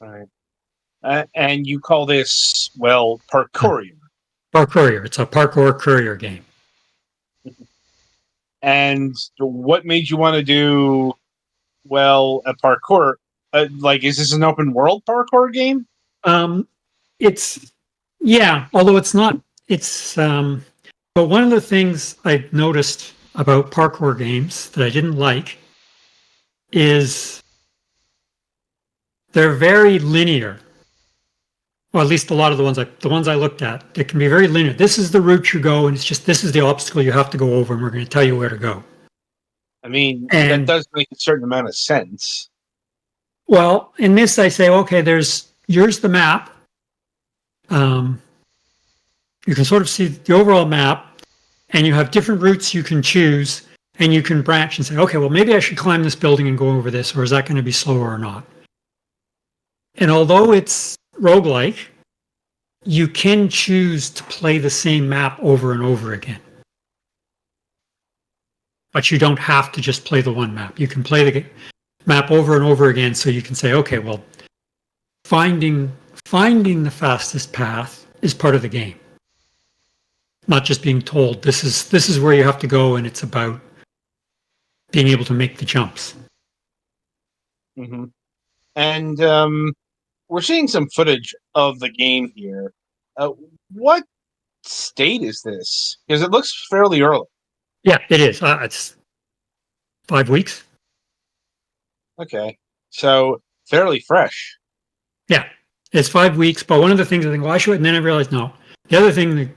All right. And you call this, well, Parkourier. Parkourier. It's a parkour courier game. And what made you want to do, well, a parkour? Like, is this an open world parkour game? It's, yeah, although it's not, but one of the things I noticed about parkour games that I didn't like is they're very linear. Well, at least a lot of the ones I looked at, it can be very linear. This is the route you go, and it's just this is the obstacle you have to go over, and we're going to tell you where to go. I mean, that And does make a certain amount of sense. well, in this, I say, okay, here's the map. You can sort of see the overall map, and you have different routes you can choose, and you can branch and say, okay, well, maybe I should climb this building and go over this, or is that going to be slower or not? And although it's roguelike, you can choose to play the same map over and over again. But you don't have to just play the one map. You can play the map over and over again, so you can say, okay, well, finding the fastest path is part of the game. Not just being told this is where you have to go, and it's about being able to make the jumps. Mm-hmm. And we're seeing some footage of the game here. What state is this? Because it looks fairly early. Yeah, it is. It's 5 weeks. Okay, so fairly fresh. Yeah, it's 5 weeks. But one of the things I think, well, I should, and then I realized, no. The other thing that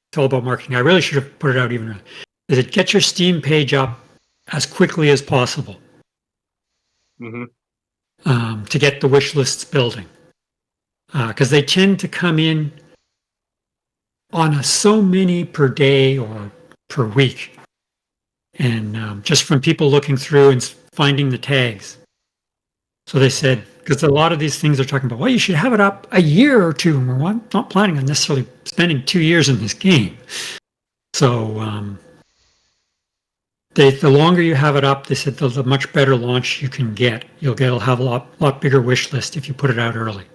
it's all about marketing. I really should have put it out even earlier. Is it get your Steam page up as quickly as possible to get the wish lists building, because they tend to come in on so many per day or per week, and just from people looking through and finding the tags. So they said, because a lot of these things are talking about, well, you should have it up a year or two. And we're not planning on necessarily spending 2 years in this game. So the longer you have it up, they said the much better launch you can get. You'll have a lot bigger wish list if you put it out early.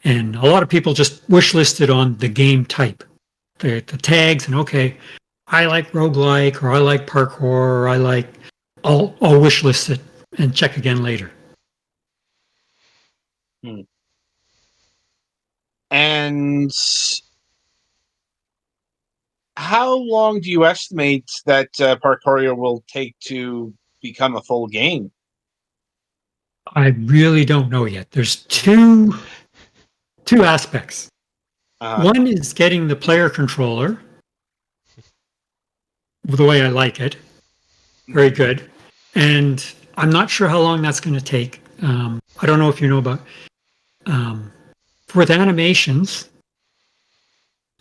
And a lot of people just wish listed on the game type, the tags, and okay, I like roguelike, or I like parkour, or I like, I'll wish list it and check again later. And how long do you estimate that Parkourier will take to become a full game? I really don't know yet. There's two aspects. One is getting the player controller the way I like it. Very good. And I'm not sure how long that's going to take. I don't know if you know about with animations.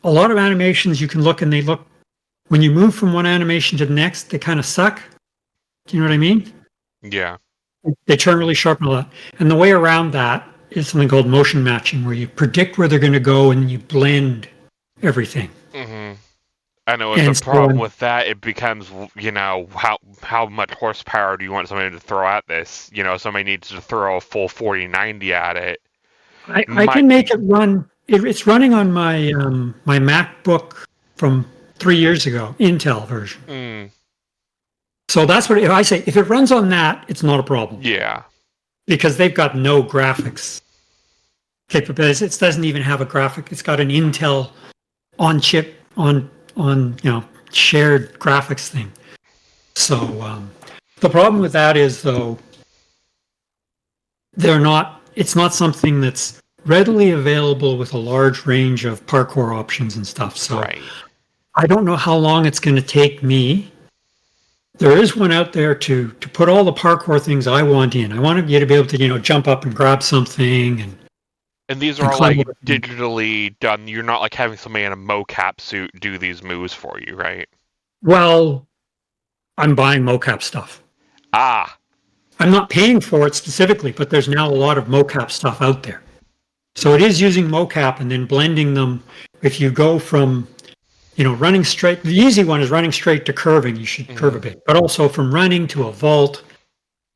A lot of animations you can look, and they look, when you move from one animation to the next, they kind of suck. Do you know what I mean? Yeah. They turn really sharp and all that. And the way around that is something called motion matching, where you predict where they're going to go and you blend everything. Mm-hmm. I know the problem with that, it becomes, how much horsepower do you want somebody to throw at this? Somebody needs to throw a full 4090 at it. I can make it run. It's running on my my MacBook from 3 years ago, Intel version. So that's what, if I say, if it runs on that, it's not a problem. Yeah. Because they've got no graphics capabilities. It doesn't even have a graphic. It's got an Intel on chip, on shared graphics thing. So the problem with that is, though, it's not something that's readily available with a large range of parkour options and stuff. So right. I don't know how long it's going to take me. There is one out there to put all the parkour things I want in. I want you to be able to, jump up and grab something. And these and are all climb like over things. digitally done. You're not like having somebody in a mocap suit do these moves for you, right? Well, I'm buying mocap stuff. Ah, I'm not paying for it specifically, but there's now a lot of mocap stuff out there. So it is using mocap and then blending them. If you go from, running straight, the easy one is running straight to curving. You should curve a bit, but also from running to a vault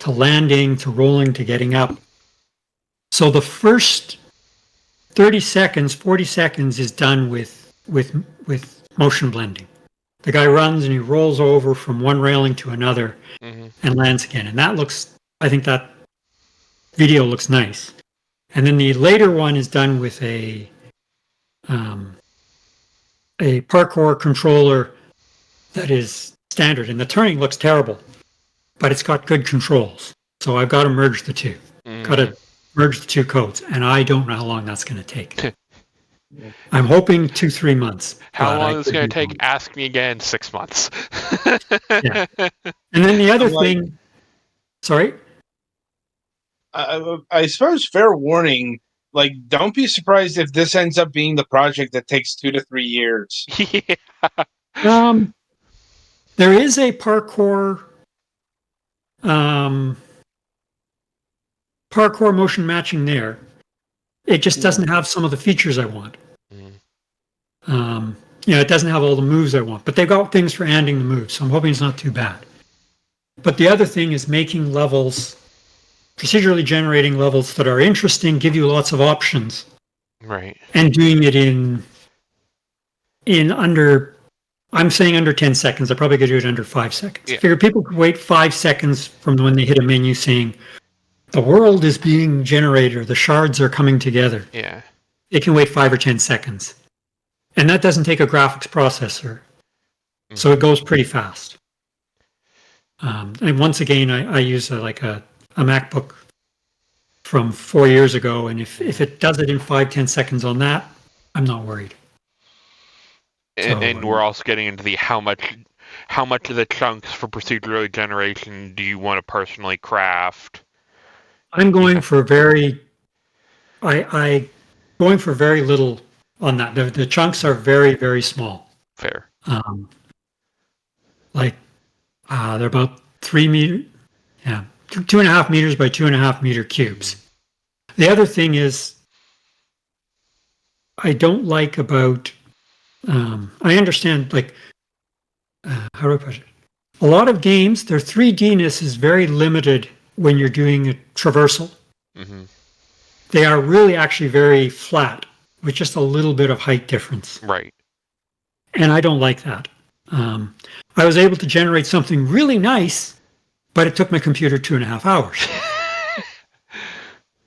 to landing to rolling to getting up. So the first 30 seconds, 40 seconds is done with motion blending. The guy runs and he rolls over from one railing to another and lands again. And I think that video looks nice. And then the later one is done with a parkour controller that is standard. And the turning looks terrible, but it's got good controls. So I've got to merge the two. Got to merge the two codes. And I don't know how long that's going to take. I'm hoping 2-3 months. how but long I is this could going be to take? wrong. Ask me again. 6 months. Yeah. And then the other I'm like- thing, sorry? I suppose fair warning. Like, don't be surprised if this ends up being the project that takes 2 to 3 years. Yeah. There is a parkour motion matching there. It just doesn't have some of the features I want. It doesn't have all the moves I want, but they've got things for ending the moves, so I'm hoping it's not too bad. But the other thing is making levels, procedurally generating levels that are interesting, give you lots of options, Right. and doing it in under, I'm saying under 10 seconds. I probably could do it under 5 seconds. Yeah. I figure people could wait 5 seconds from when they hit a menu saying, the world is being generated, or the shards are coming together. Yeah. It can wait 5 or 10 seconds. And that doesn't take a graphics processor. So it goes pretty fast. And once again, I use a MacBook from 4 years ago. And if it does it in 5-10 seconds on that, I'm not worried. And we're also getting into the how much of the chunks for procedural generation do you want to personally craft? I'm going for very little on that. The chunks are very, very small. Fair. They're about 3 meters, 2.5 meters by 2.5 meter cubes. The other thing is, I don't like about, I understand, how do I put it? A lot of games, their 3D-ness is very limited when you're doing a traversal. They are really actually very flat with just a little bit of height difference. Right. And I don't like that. I was able to generate something really nice, but it took my computer 2.5 hours.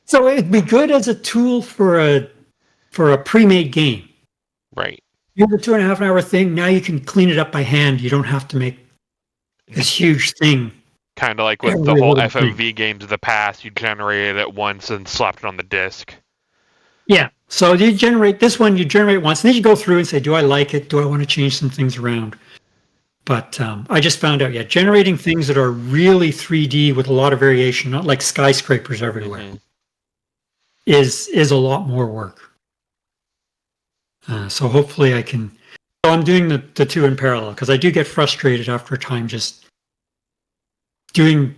So it'd be good as a tool for a pre-made game. Right. You have a 2.5 hour thing. Now you can clean it up by hand. You don't have to make this huge thing. Kind of like with the whole FMV games of the past, you generated it once and slapped it on the disc. Yeah. So you generate this one, you generate once, and then you go through and say, do I like it? Do I want to change some things around? But I just found out, generating things that are really 3D with a lot of variation, not like skyscrapers everywhere, is a lot more work. So hopefully I can. So I'm doing the two in parallel because I do get frustrated after a time just doing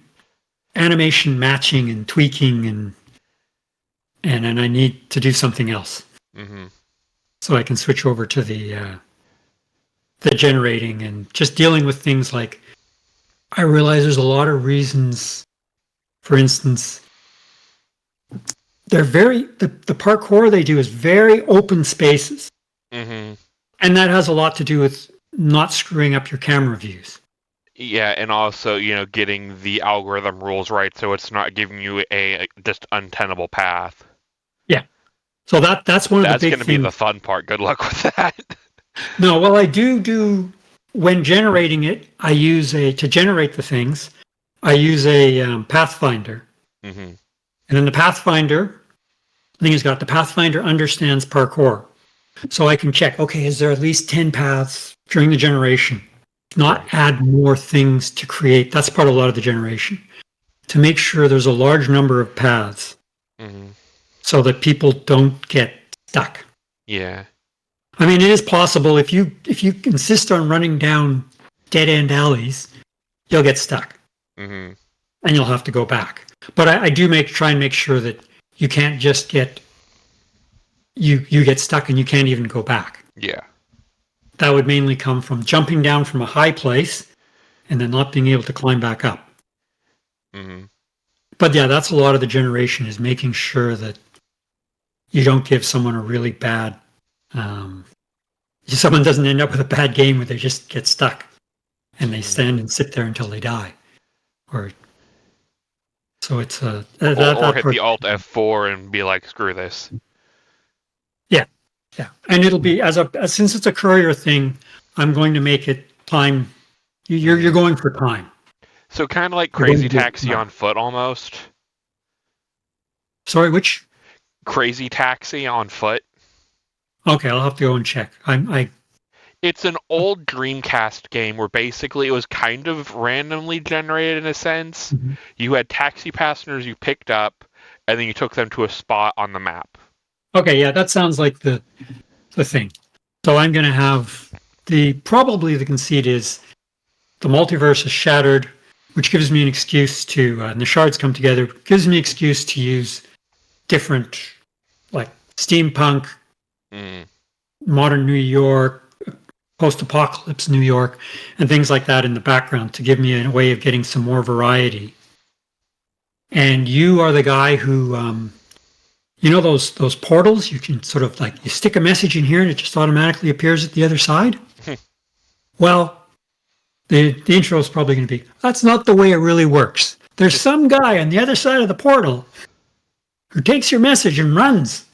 animation matching and tweaking and I need to do something else. So I can switch over to the generating and just dealing with things like, I realize there's a lot of reasons. For instance, they're the parkour they do is very open spaces. And that has a lot to do with not screwing up your camera views. Yeah, and also, getting the algorithm rules right so it's not giving you a just untenable path. Yeah. So that's one of the big things. That's going to be the fun part. Good luck with that. No, well, I do when generating it, I use to generate the things, I use a Pathfinder. And then the Pathfinder, the thing is the Pathfinder understands parkour. So I can check, okay, is there at least 10 paths during the generation? Not add more things to create. That's part of a lot of the generation. To make sure there's a large number of paths. so that people don't get stuck. Yeah. I mean, it is possible if you insist on running down dead end alleys, you'll get stuck Mm-hmm. and you'll have to go back. But I do try and make sure that you can't just get you get stuck and you can't even go back. Yeah. That would mainly come from jumping down from a high place and then not being able to climb back up. Mm-hmm. But yeah, that's a lot of the generation, is making sure that you don't give someone a really bad, someone doesn't end up with a bad game where they just get stuck and they stand and sit there until they die. Or so it's a or hit the Alt F4 and be like, screw this. Yeah, and it'll be since it's a courier thing, I'm going to make it time. You're going for time. So kind of like You're going Crazy to do Taxi time. on foot, almost. Sorry, which? Crazy Taxi on foot. Okay, I'll have to go and check. It's an old Dreamcast game where basically it was kind of randomly generated in a sense. Mhm. You had taxi passengers you picked up, and then you took them to a spot on the map. Okay, yeah, that sounds like the thing. So I'm going to have probably the conceit is the multiverse is shattered, which gives me an excuse to, and the shards come together, gives me an excuse to use different, like steampunk, modern New York, post-apocalypse New York, and things like that in the background to give me a way of getting some more variety. And you are the guy who, you know those portals? You can sort of like, you stick a message in here and it just automatically appears at the other side? Well, the intro is probably going to be, that's not the way it really works. There's some guy on the other side of the portal who takes your message and runs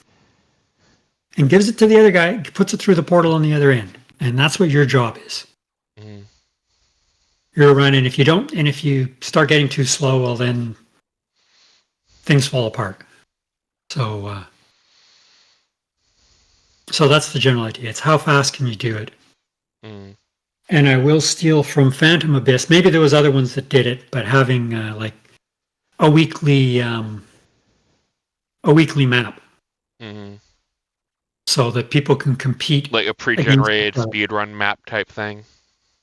and gives it to the other guy, puts it through the portal on the other end. And that's what your job is. Mm. You're running. If you don't, and if you start getting too slow, well, then things fall apart. So that's the general idea. It's how fast can you do it? Mm. And I will steal from Phantom Abyss. Maybe there was other ones that did it, but having like a weekly map, Mm-hmm. so that people can compete. Like a pre-generated speedrun map type thing.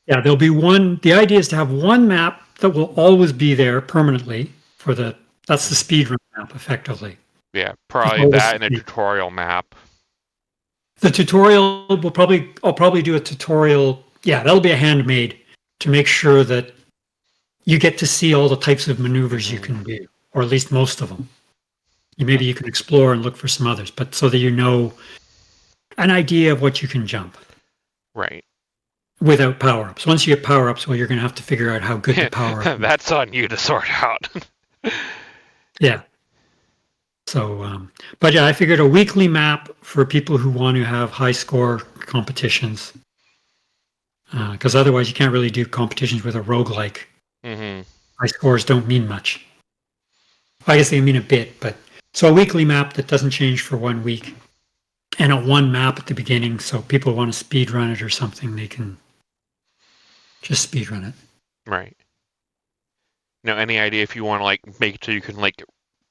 Yeah, there'll be one. The idea is to have one map that will always be there permanently for that's the speedrun map, effectively. Yeah, probably that and a tutorial map. The tutorial I'll probably do a tutorial. Yeah, that'll be a handmade to make sure that you get to see all the types of maneuvers you can do, or at least most of them. Maybe you can explore and look for some others, but so that you know an idea of what you can jump. Right. Without power-ups. Once you get power-ups, well, you're going to have to figure out how good the power-up is. That's on you to sort out. Yeah. So, but yeah, I figured a weekly map for people who want to have high score competitions. Because otherwise you can't really do competitions with a roguelike. Mm-hmm. High scores don't mean much. I guess they mean a bit, but so a weekly map that doesn't change for 1 week. And a one map at the beginning, so people want to speed run it or something, they can just speed run it. Right. Now, any idea if you want to like make it so you can like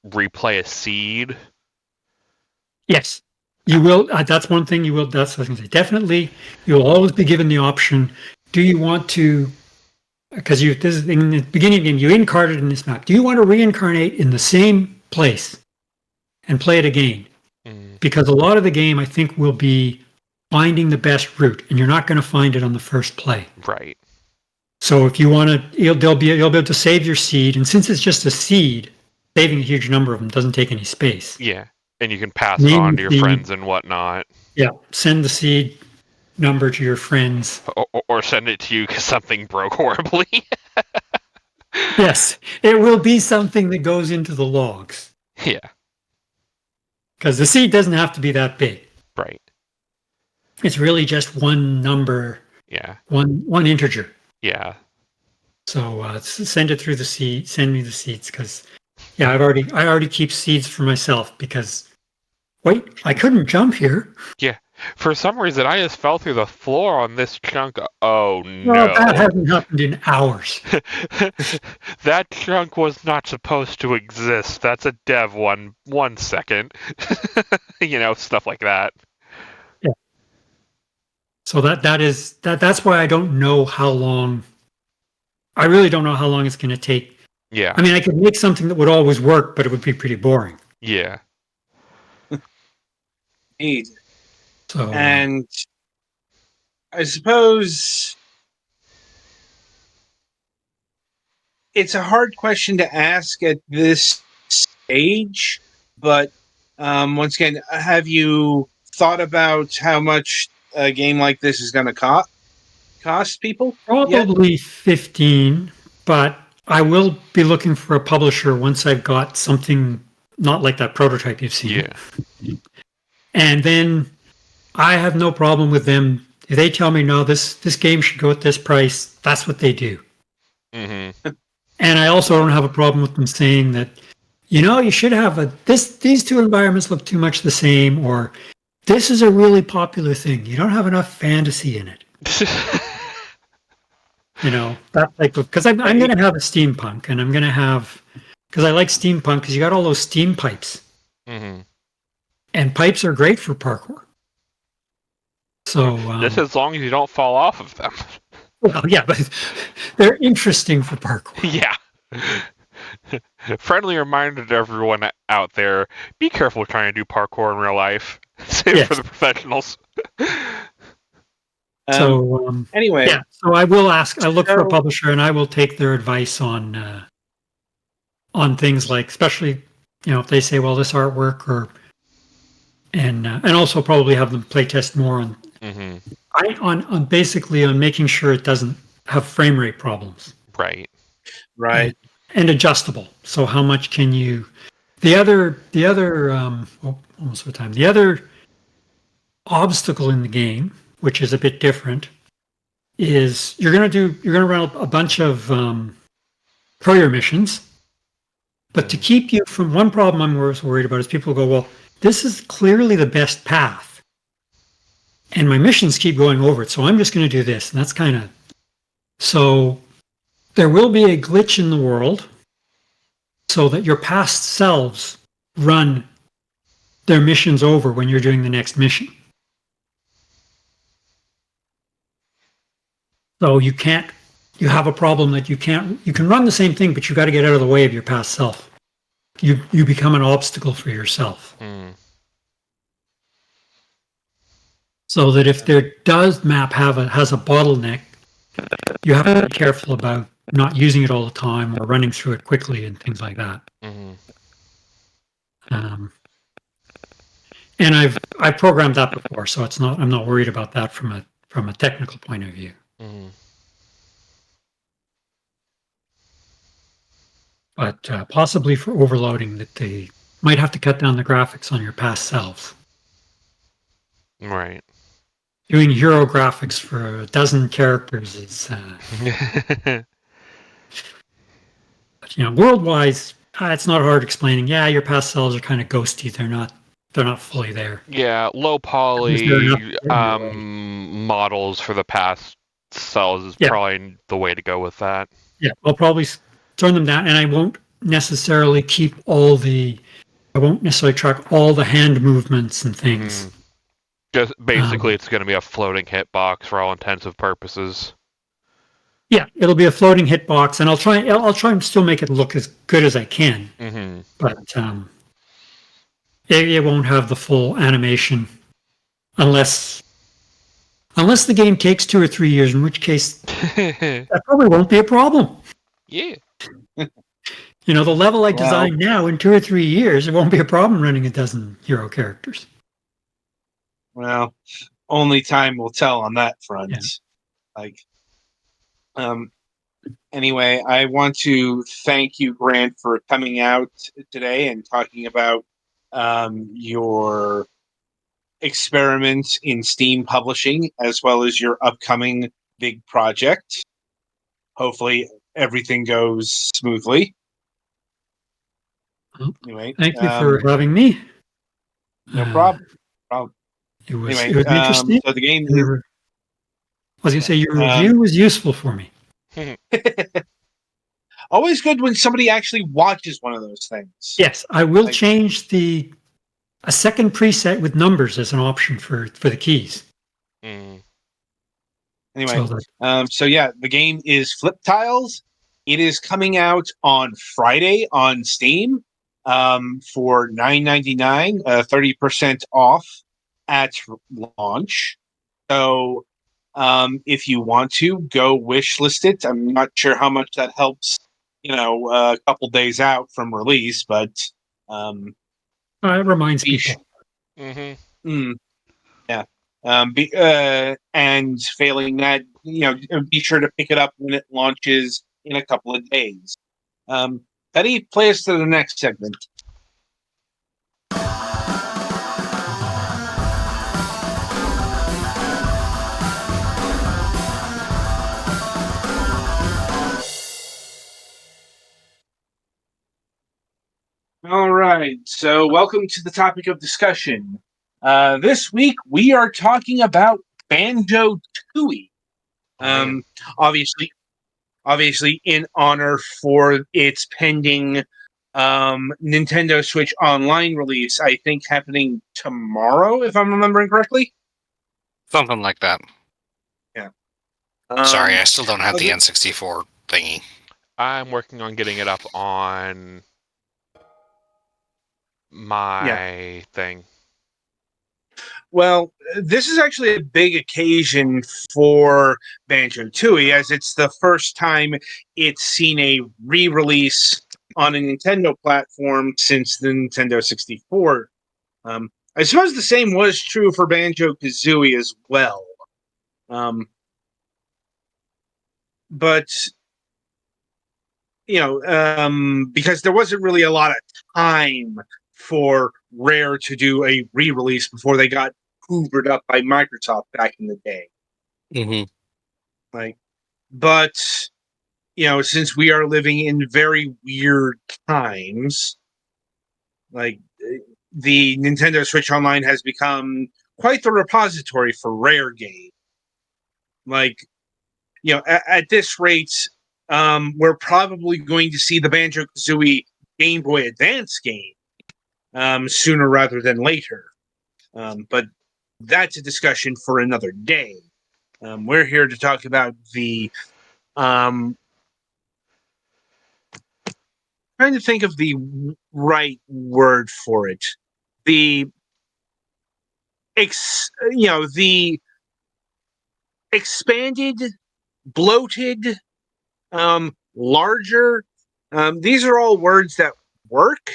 replay a seed? Yes, you will. That's one thing you will. That's what I was going to say. Definitely, you will always be given the option. Do you want to? Because this is in the beginning of the game, you incarnated in this map. Do you want to reincarnate in the same place and play it again? Because a lot of the game, I think, will be finding the best route, and you're not going to find it on the first play. Right. So if you want to, you'll be able to save your seed, and since it's just a seed, saving a huge number of them doesn't take any space. Yeah, and you can pass it on to your friends and whatnot. Yeah, send the seed number to your friends. Or send it to you because something broke horribly. Yes, it will be something that goes into the logs. Yeah. Because the seed doesn't have to be that big. Right. It's really just one number. Yeah. One integer. Yeah. So send it through the seed. Send me the seeds because, yeah, I already keep seeds for myself because, wait, I couldn't jump here. Yeah. For some reason, I just fell through the floor on this chunk. Oh Well, that no. hasn't happened in hours. That chunk was not supposed to exist. That's a dev 1 second. Stuff like that. So that's why I don't know how long. I really don't know how long it's going to take. Yeah. I mean, I could make something that would always work, but it would be pretty boring. Yeah. Neat. So, And I suppose it's a hard question to ask at this stage, but once again, have you thought about how much a game like this is going to cost people yet? probably 15, but I will be looking for a publisher once I've got something not like that prototype you've seen. Yeah. And then I have no problem with them. If they tell me, no, this game should go at this price, that's what they do. Mm-hmm. And I also don't have a problem with them saying that, you should have these two environments look too much the same, or this is a really popular thing. You don't have enough fantasy in it. That type of, because I'm going to have a steampunk, and I'm going to have, because I like steampunk, because you got all those steam pipes. Mm-hmm. And pipes are great for parkour. So Just as long as you don't fall off of them. Well, yeah, but they're interesting for parkour. Yeah. Friendly reminder to everyone out there: be careful trying to do parkour in real life. Save Yes. for the professionals. Anyway, yeah. So I will ask. I look for a So- publisher, and I will take their advice on things like, especially if they say, well, this artwork, and also probably have them play test more on Mm-hmm. on basically on making sure it doesn't have frame rate problems. Right. right. And adjustable. So how much can you? The other almost the time. The other obstacle in the game, which is a bit different, is you're gonna run a bunch of courier missions, but to keep you from one problem I'm worried about is people go, well, this is clearly the best path, and my missions keep going over it, so I'm just going to do this, and that's kind of so. There will be a glitch in the world so that your past selves run their missions over when you're doing the next mission. So you have a problem that you can run the same thing, but you got to get out of the way of your past self. You become an obstacle for yourself. Mm. So that if there has a bottleneck, you have to be careful about not using it all the time or running through it quickly and things like that. Mm-hmm. And I've programmed that before, so I'm not worried about that from a technical point of view. Mm-hmm. But possibly for overloading, that they might have to cut down the graphics on your past selves. Right. Doing hero graphics for a dozen characters is, world-wise, it's not hard explaining. Yeah, your past selves are kind of ghosty. They're not fully there. Yeah, low poly models for the past cells is probably the way to go with that. Yeah, I'll probably turn them down, and I won't necessarily track all the hand movements and things. Mm-hmm. Just basically, it's going to be a floating hitbox for all intensive purposes. Yeah, it'll be a floating hitbox, and I'll try and still make it look as good as I can. Mm-hmm. But it won't have the full animation unless the game takes 2 or 3 years, in which case that probably won't be a problem. Yeah. The level I design now, in 2 or 3 years, it won't be a problem running a dozen hero characters. Well, only time will tell on that front. Yeah. Anyway, I want to thank you, Grant, for coming out today and talking about your experiments in Steam publishing, as well as your upcoming big project. Hopefully, everything goes smoothly. Well, Anyway, thank you for having me. No problem. It was Anyway, interesting. so the game And is, I was going to say your um, review was useful for me. always good when somebody actually watches one of those things. Yes, I will Like- change a second preset with numbers as an option for the keys. Mm. Anyway, So so yeah, the game is Flip Tiles. It is coming out on Friday on Steam for $9.99, 30% off at launch. So if you want to go wish list it, I'm not sure how much that helps. A couple days out from release, but it reminds be people. Mm-hmm. yeah. And failing that, be sure to pick it up when it launches in a couple of days. Betty, play us to the next segment. All right. So, welcome to the topic of discussion. This week we are talking about Banjo Tooie. Man. Obviously, in honor for its pending Nintendo Switch Online release, I think happening tomorrow, if I'm remembering correctly. Something like that. Yeah. Sorry, I still don't have the okay. N64 thingy. I'm working on getting it up on my thing. Well, this is actually a big occasion for Banjo Tooie, as it's the first time it's seen a re-release on a Nintendo platform since the Nintendo 64. I suppose the same was true for Banjo Kazooie as well. But because there wasn't really a lot of time for Rare to do a re-release before they got hoovered up by Microsoft back in the day. Mm-hmm. But since we are living in very weird times, the Nintendo Switch Online has become quite the repository for Rare games. At this rate, we're probably going to see the Banjo Kazooie Game Boy Advance game sooner rather than later. But that's a discussion for another day. We're here to talk about the trying to think of the right word for it. The the expanded, bloated, larger. These are all words that work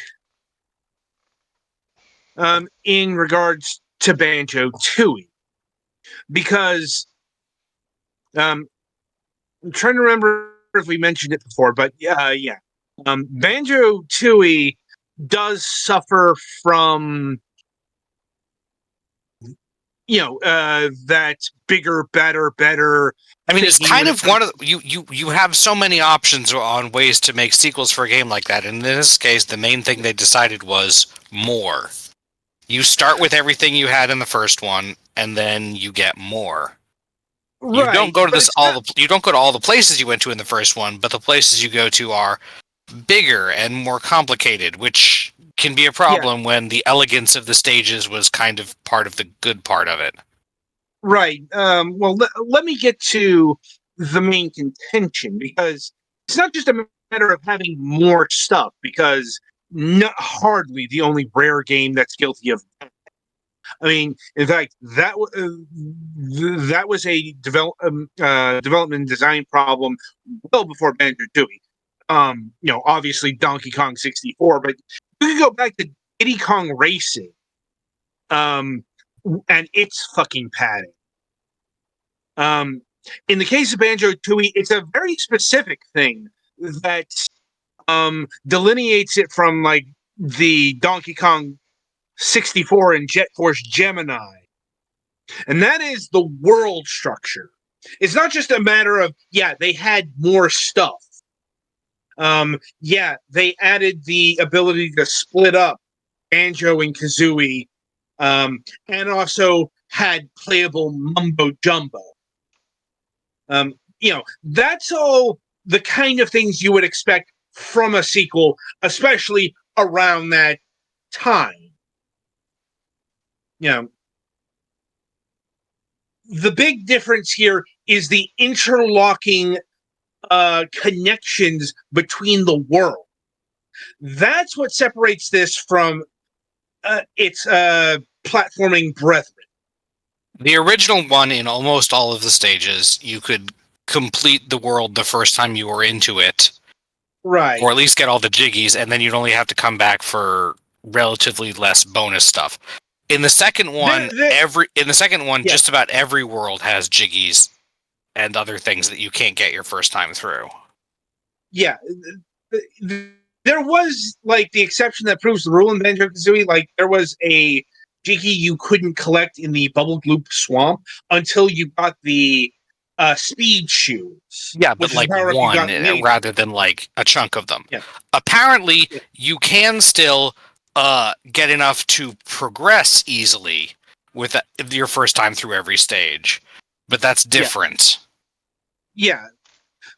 in regards to Banjo Tooie, because I'm trying to remember if we mentioned it before, but yeah. Banjo Tooie does suffer from that bigger, better. I mean, it's thingy kind when of one of the, you have so many options on ways to make sequels for a game like that. And in this case, the main thing they decided was more. You start with everything you had in the first one, and then you get more. You don't go to you don't go to all the places you went to in the first one, but the places you go to are bigger and more complicated, which can be a problem when the elegance of the stages was kind of part of the good part of it. Right. Well, let me get to the main contention, because it's not just a matter of having more stuff, because not hardly the only Rare game that's guilty of that. I mean, in fact, that was a development design problem well before Banjo Tooie. Obviously Donkey Kong 64, but you can go back to Diddy Kong Racing, and it's fucking padding. In the case of Banjo Tooie, it's a very specific thing that delineates it from like the Donkey Kong 64 and Jet Force Gemini. And that is the world structure. It's not just a matter of, they had more stuff. They added the ability to split up Banjo and Kazooie, and also had playable mumbo jumbo. That's all the kind of things you would expect from a sequel, especially around that time. The big difference here is the interlocking connections between the world. That's what separates this from its platforming brethren. The original one, in almost all of the stages, you could complete the world the first time you were into it, right? Or at least get all the jiggies, and then you'd only have to come back for relatively less bonus stuff. In the second one, Yeah. just about every world has jiggies and other things that you can't get your first time through. Yeah, there was like the exception that proves the rule in Banjo-Kazooie. Like there was a jiggy you couldn't collect in the Bubble Gloop Swamp until you got the speed shoes. Yeah, but which is like the power-up you one got in the rather than like a chunk of them. Yeah. Apparently, Yeah. you can still get enough to progress easily with your first time through every stage, but that's different. Yeah.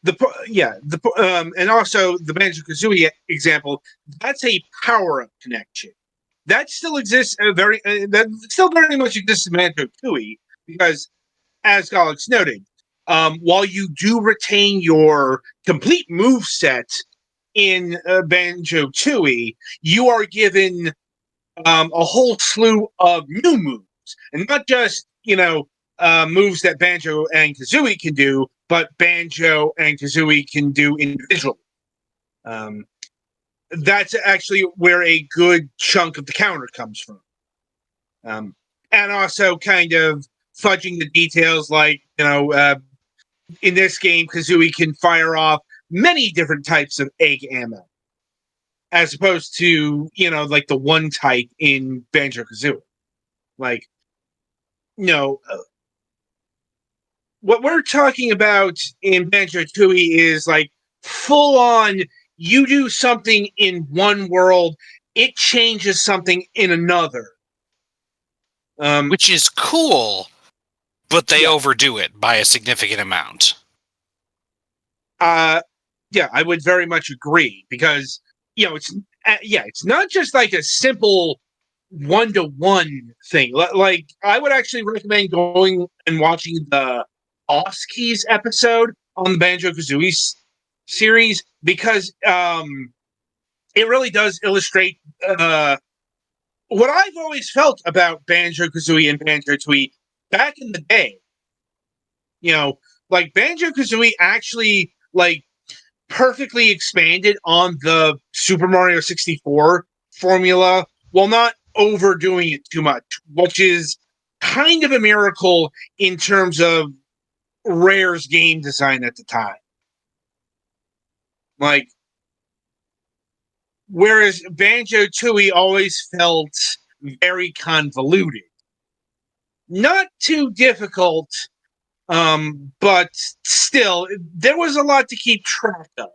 And also the Banjo-Kazooie example, that's a power-up connection. That still exists that still very much exists in Banjo-Kazooie because, as Galax noted, while you do retain your complete move set in Banjo-Tooie, you are given a whole slew of new moves, and not just moves that Banjo and Kazooie can do, but Banjo and Kazooie can do individually. That's actually where a good chunk of the counter comes from. And also kind of fudging the details, like, in this game, Kazooie can fire off many different types of egg ammo, as opposed to, like the one type in Banjo-Kazooie. Like, what we're talking about in Banjo-Tooie is like full on, you do something in one world, it changes something in another. Which is cool, but they Yeah. overdo it by a significant amount. Yeah, I would very much agree, because it's not just like a simple one-to-one thing. Like, I would actually recommend going and watching the Boss Keys episode on the Banjo-Kazooie series, because it really does illustrate what I've always felt about Banjo-Kazooie and Banjo-Tooie back in the day. Like Banjo-Kazooie actually like perfectly expanded on the Super Mario 64 formula while not overdoing it too much, which is kind of a miracle in terms of Rare's game design at the time. Like, whereas Banjo-Tooie always felt very convoluted. Not too difficult, but still, there was a lot to keep track of.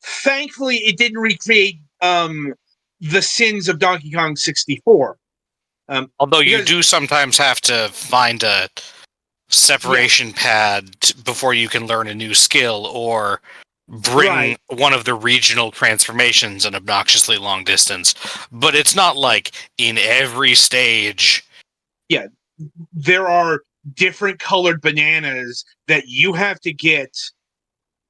Thankfully, it didn't recreate the sins of Donkey Kong 64. Although you do sometimes have to find a separation pad before you can learn a new skill, or bring one of the regional transformations an obnoxiously long distance. But it's not like in every stage. Yeah, there are different colored bananas that you have to get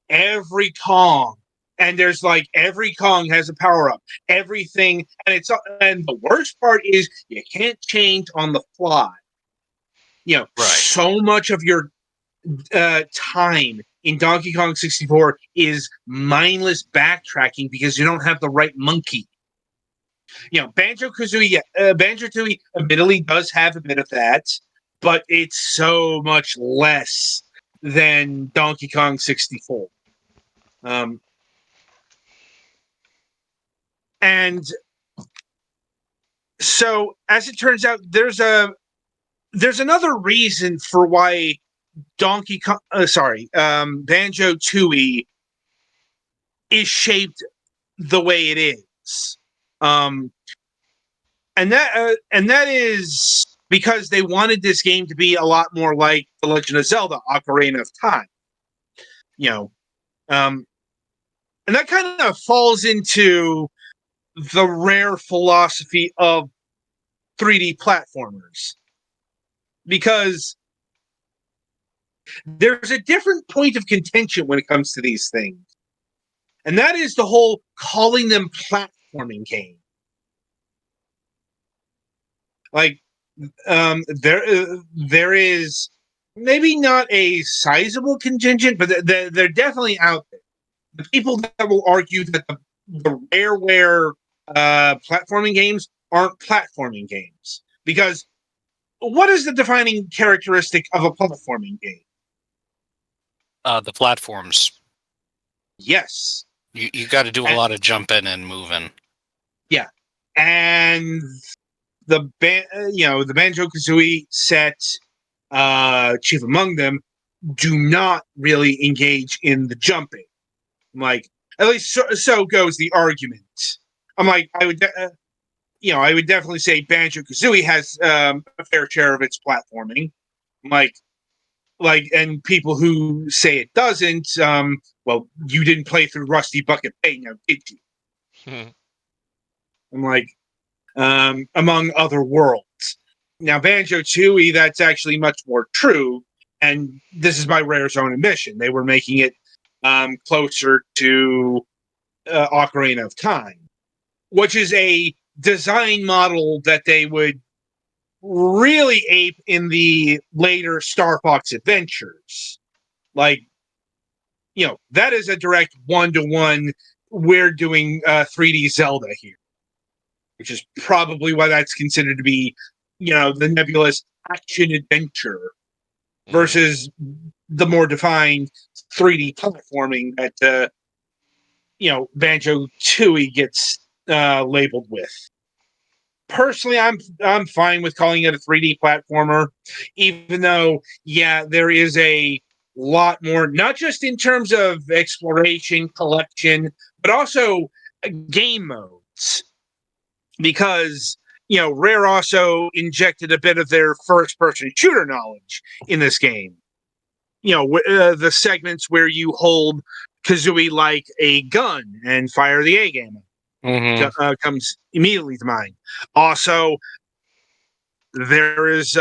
every Kong. And there's like every Kong has a power up, everything, and the worst part is you can't change on the fly. So much of your time in Donkey Kong 64 is mindless backtracking because you don't have the right monkey. Banjo-Kazooie, Banjo-Tooie admittedly does have a bit of that, but it's so much less than Donkey Kong 64. And so, as it turns out, there's another reason for why Banjo-Tooie is shaped the way it is, and that is because they wanted this game to be a lot more like The Legend of Zelda: Ocarina of Time. You know, and that kind of falls into the Rare philosophy of 3D platformers, because there's a different point of contention when it comes to these things, and that is the whole calling them platforming game. Like, there is maybe not a sizable contingent, but they're definitely out there. The people that will argue that the Rareware platforming games aren't platforming games, because what is the defining characteristic of a platforming game? The platforms. Yes. You got to do a lot of jumping and moving. Yeah, and the Banjo-Kazooie set, chief among them, do not really engage in the jumping. I'm like, at least so goes the argument. I'm like, I would definitely say Banjo-Kazooie has a fair share of its platforming. And people who say it doesn't, well, you didn't play through Rusty Bucket Bay, now did you? I'm like, among other worlds. Now, Banjo-Tooie, that's actually much more true, and this is by Rare's own admission. They were making it closer to Ocarina of Time, which is a design model that they would really ape in the later Star Fox Adventures. Like, that is a direct one-to-one, we're doing 3D Zelda here, which is probably why that's considered to be, the nebulous action adventure versus the more defined 3D platforming that, Banjo-Tooie gets labeled with. Personally, I'm fine with calling it a 3D platformer, even though, there is a lot more, not just in terms of exploration, collection, but also game modes. Because, Rare also injected a bit of their first-person shooter knowledge in this game. The segments where you hold Kazooie like a gun and fire the A game comes immediately to mind. Also, there is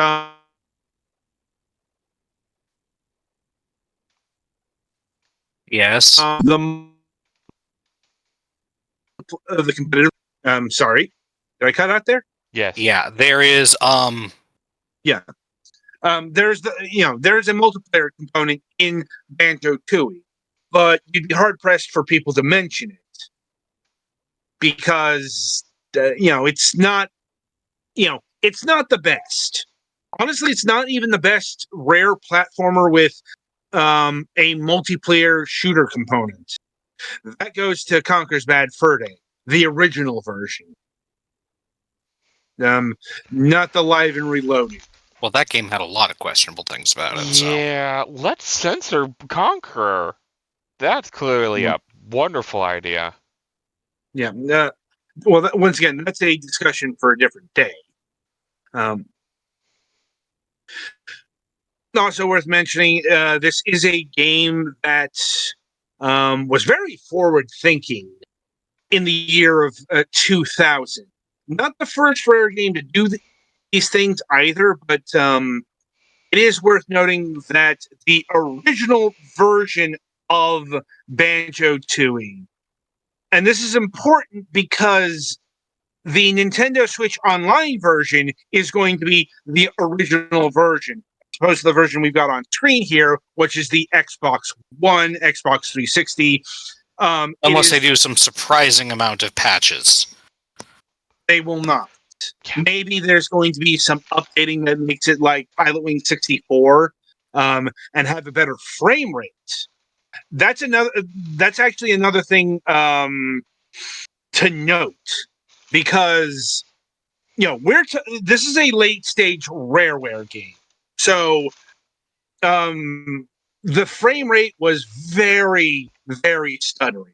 Yes. the competitive. Sorry, did I cut out there? Yes. Yeah, there is. Yeah. There's there's a multiplayer component in Banjo-Tooie, but you'd be hard pressed for people to mention it because it's not it's not the best. Honestly, it's not even the best Rare platformer with a multiplayer shooter component. That goes to Conker's Bad Fur Day, the original version. Not the Live and Reloaded. Well, that game had a lot of questionable things about it. Yeah, let's censor Conqueror. That's clearly a wonderful idea. Yeah. Well, once again, that's a discussion for a different day. Also worth mentioning, this is a game that was very forward-thinking in the year of 2000. Not the first Rare game to do these things either, but it is worth noting that the original version of Banjo-Tooie, and this is important because the Nintendo Switch Online version is going to be the original version, as opposed to the version we've got on screen here, which is the Xbox One, Xbox 360. Unless they do some surprising amount of patches. They will not. Yeah. Maybe there's going to be some updating that makes it like Pilotwing 64 and have a better frame rate. That's actually another thing to note, because this is a late stage Rareware game, so the frame rate was very, very stuttering.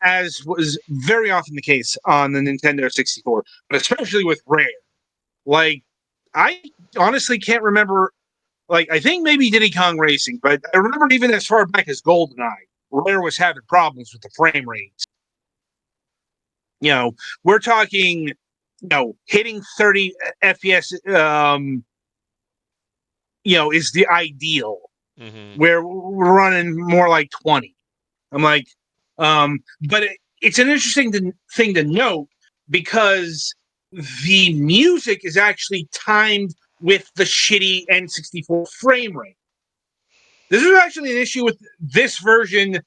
As was very often the case on the Nintendo 64, but especially with Rare. Like, I honestly can't remember. Like, I think maybe Diddy Kong Racing, but I remember even as far back as GoldenEye, Rare was having problems with the frame rates. We're talking, hitting 30 FPS, is the ideal. Mm-hmm. Where we're running more like 20. I'm like, but it's an interesting thing to note because the music is actually timed with the shitty N64 frame rate. This was actually an issue with this version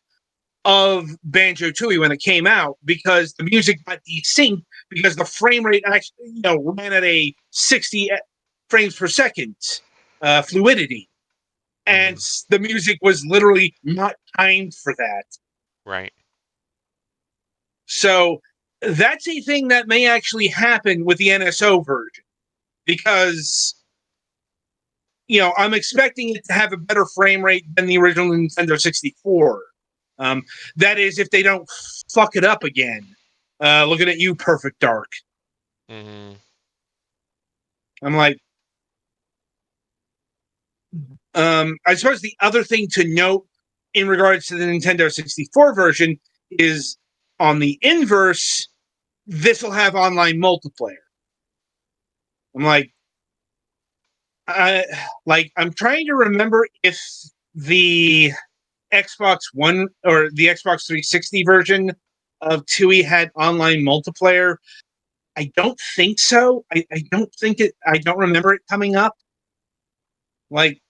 of Banjo-Tooie when it came out because the music got desynced because the frame rate actually, ran at a 60 frames per second fluidity. And the music was literally not timed for that. Right. So that's a thing that may actually happen with the NSO version because, I'm expecting it to have a better frame rate than the original Nintendo 64. That is, if they don't fuck it up again. Looking at you, Perfect Dark. Mm-hmm. I'm like, I suppose the other thing to note in regards to the Nintendo 64 version is on the inverse, this will have online multiplayer. I'm I'm trying to remember if the Xbox One or the Xbox 360 version of Tui had online multiplayer. I don't think so. I don't think it. I don't remember it coming up. Like,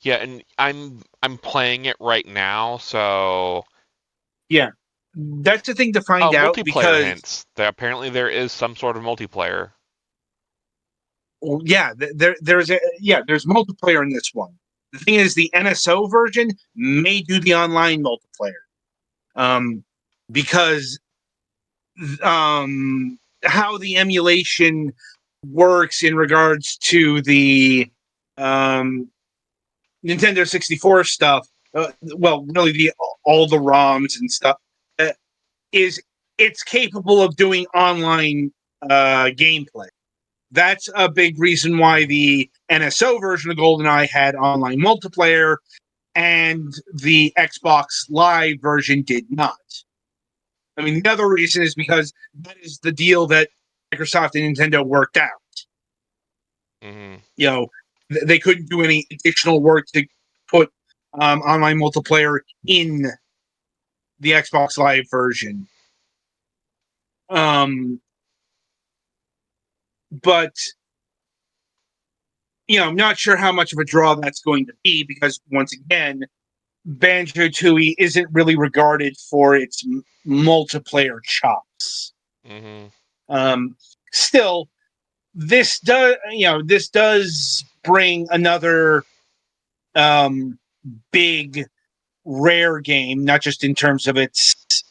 Yeah, and I'm playing it right now, so yeah, that's the thing to find out multiplayer because, hints. Apparently there is some sort of multiplayer. well, yeah, there's multiplayer in this one. The thing is, the NSO version may do the online multiplayer, because how the emulation works in regards to the Nintendo 64 stuff. Well, really, all the ROMs and stuff is it's capable of doing online gameplay. That's a big reason why the NSO version of GoldenEye had online multiplayer, and the Xbox Live version did not. I mean, the other reason is because that is the deal that Microsoft and Nintendo worked out. Mm-hmm. They couldn't do any additional work to put online multiplayer in the Xbox Live version. But I'm not sure how much of a draw that's going to be because, once again, Banjo-Tooie isn't really regarded for its multiplayer chops. Mm-hmm. Still, this does bring another big rare game, not just in terms of its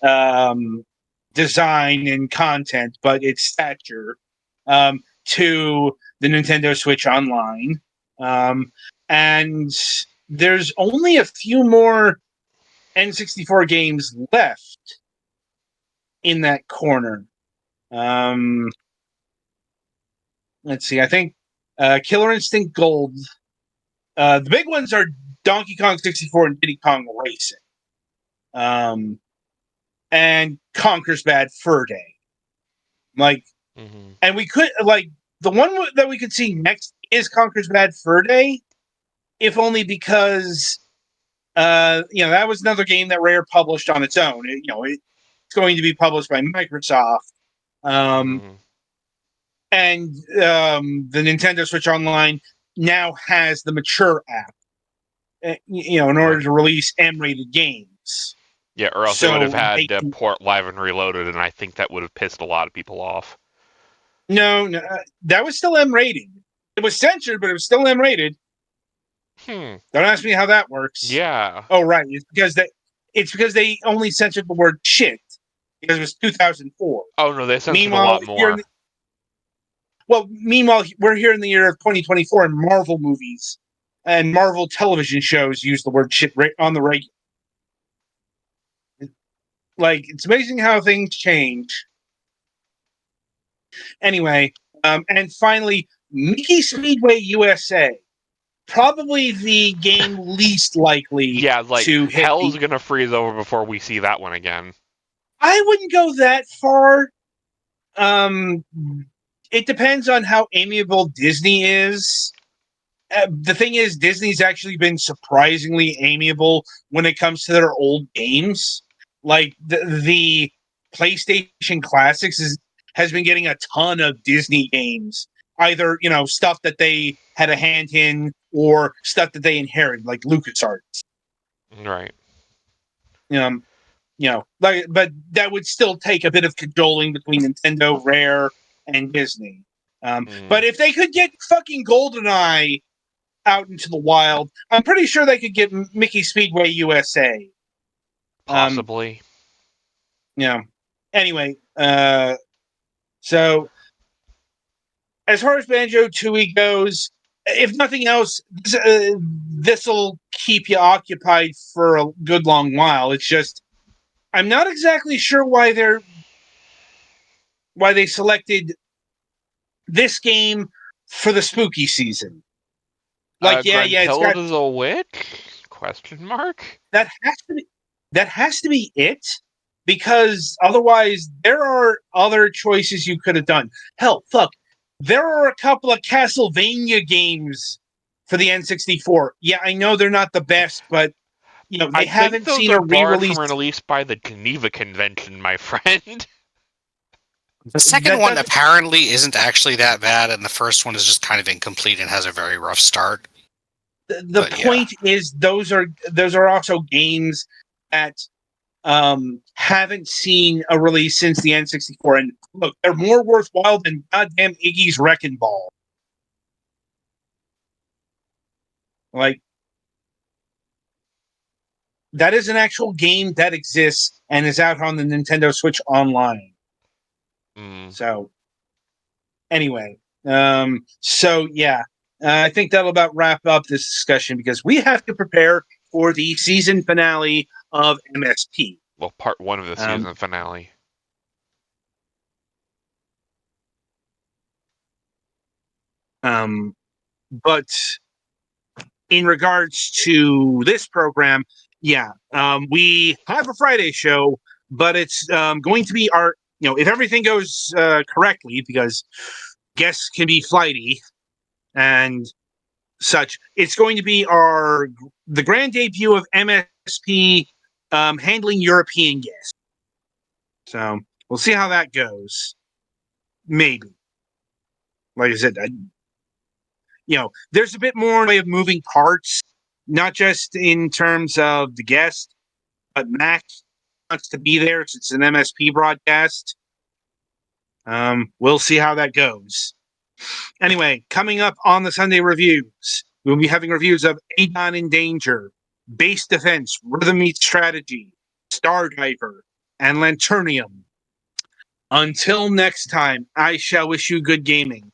design and content, but its stature, to the Nintendo Switch Online. And there's only a few more N64 games left in that corner. Let's see. I think Killer Instinct Gold. The big ones are Donkey Kong 64 and Diddy Kong Racing. And Conker's Bad Fur Day. And we could, the one that we could see next is Conker's Bad Fur Day, if only because, that was another game that Rare published on its own. It's going to be published by Microsoft. And the Nintendo Switch Online now has the mature app, in order to release M-rated games. Yeah, or else they would have had port Live and Reloaded, and I think that would have pissed a lot of people off. No, that was still M-rated. It was censored, but it was still M-rated. Don't ask me how that works. Yeah. Oh, right. It's because they only censored the word shit because it was 2004. Oh no, they censored a lot more. Meanwhile, we're here in the year of 2024, and Marvel movies and Marvel television shows use the word shit on the regular. It's amazing how things change. Anyway, and finally, Mickey Speedway USA. Probably the game least likely Yeah, like to hit hell's the. gonna freeze over before we see that one again. I wouldn't go that far. It depends on how amiable Disney is. The thing is, Disney's actually been surprisingly amiable when it comes to their old games. Like the PlayStation Classics has been getting a ton of Disney games, either stuff that they had a hand in or stuff that they inherited, like LucasArts. Right. But that would still take a bit of cajoling between Nintendo, Rare, and Disney. But if they could get fucking GoldenEye out into the wild, I'm pretty sure they could get Mickey Speedway USA. Possibly. Anyway, so as far as Banjo-Tooie goes, if nothing else, this will keep you occupied for a good long while. It's just I'm not exactly sure why they selected this game for the spooky season. Like, it's got Gruntilda's a witch? Question mark? that has to be it, because otherwise there are other choices you could have done. Hell, fuck, there are a couple of Castlevania games for the N64. Yeah, I know they're not the best, but they I think haven't those seen are a barred re-release. from release by the Geneva Convention, my friend. The second That one doesn't- apparently isn't actually that bad, and the first one is just kind of incomplete and has a very rough start. The But, point is, those are also games that haven't seen a release since the N64, and look, they're more worthwhile than goddamn Iggy's Wrecking Ball. Like, that is an actual game that exists and is out on the Nintendo Switch Online. So, anyway, I think that'll about wrap up this discussion, because we have to prepare for the season finale of MSP. Well, part one of the season finale. But in regards to this program, we have a Friday show, but it's going to be our, if everything goes correctly, because guests can be flighty and such, it's going to be the grand debut of MSP handling European guests. So we'll see how that goes. Maybe. Like I said, there's a bit more way of moving parts, not just in terms of the guest, but Mac wants to be there since it's an MSP broadcast. We'll see how that goes. Anyway, coming up on the Sunday reviews, we'll be having reviews of Adon in Danger, Base Defense, Rhythm Meets Strategy, Stardiver, and Lanternium. Until next time, I shall wish you good gaming.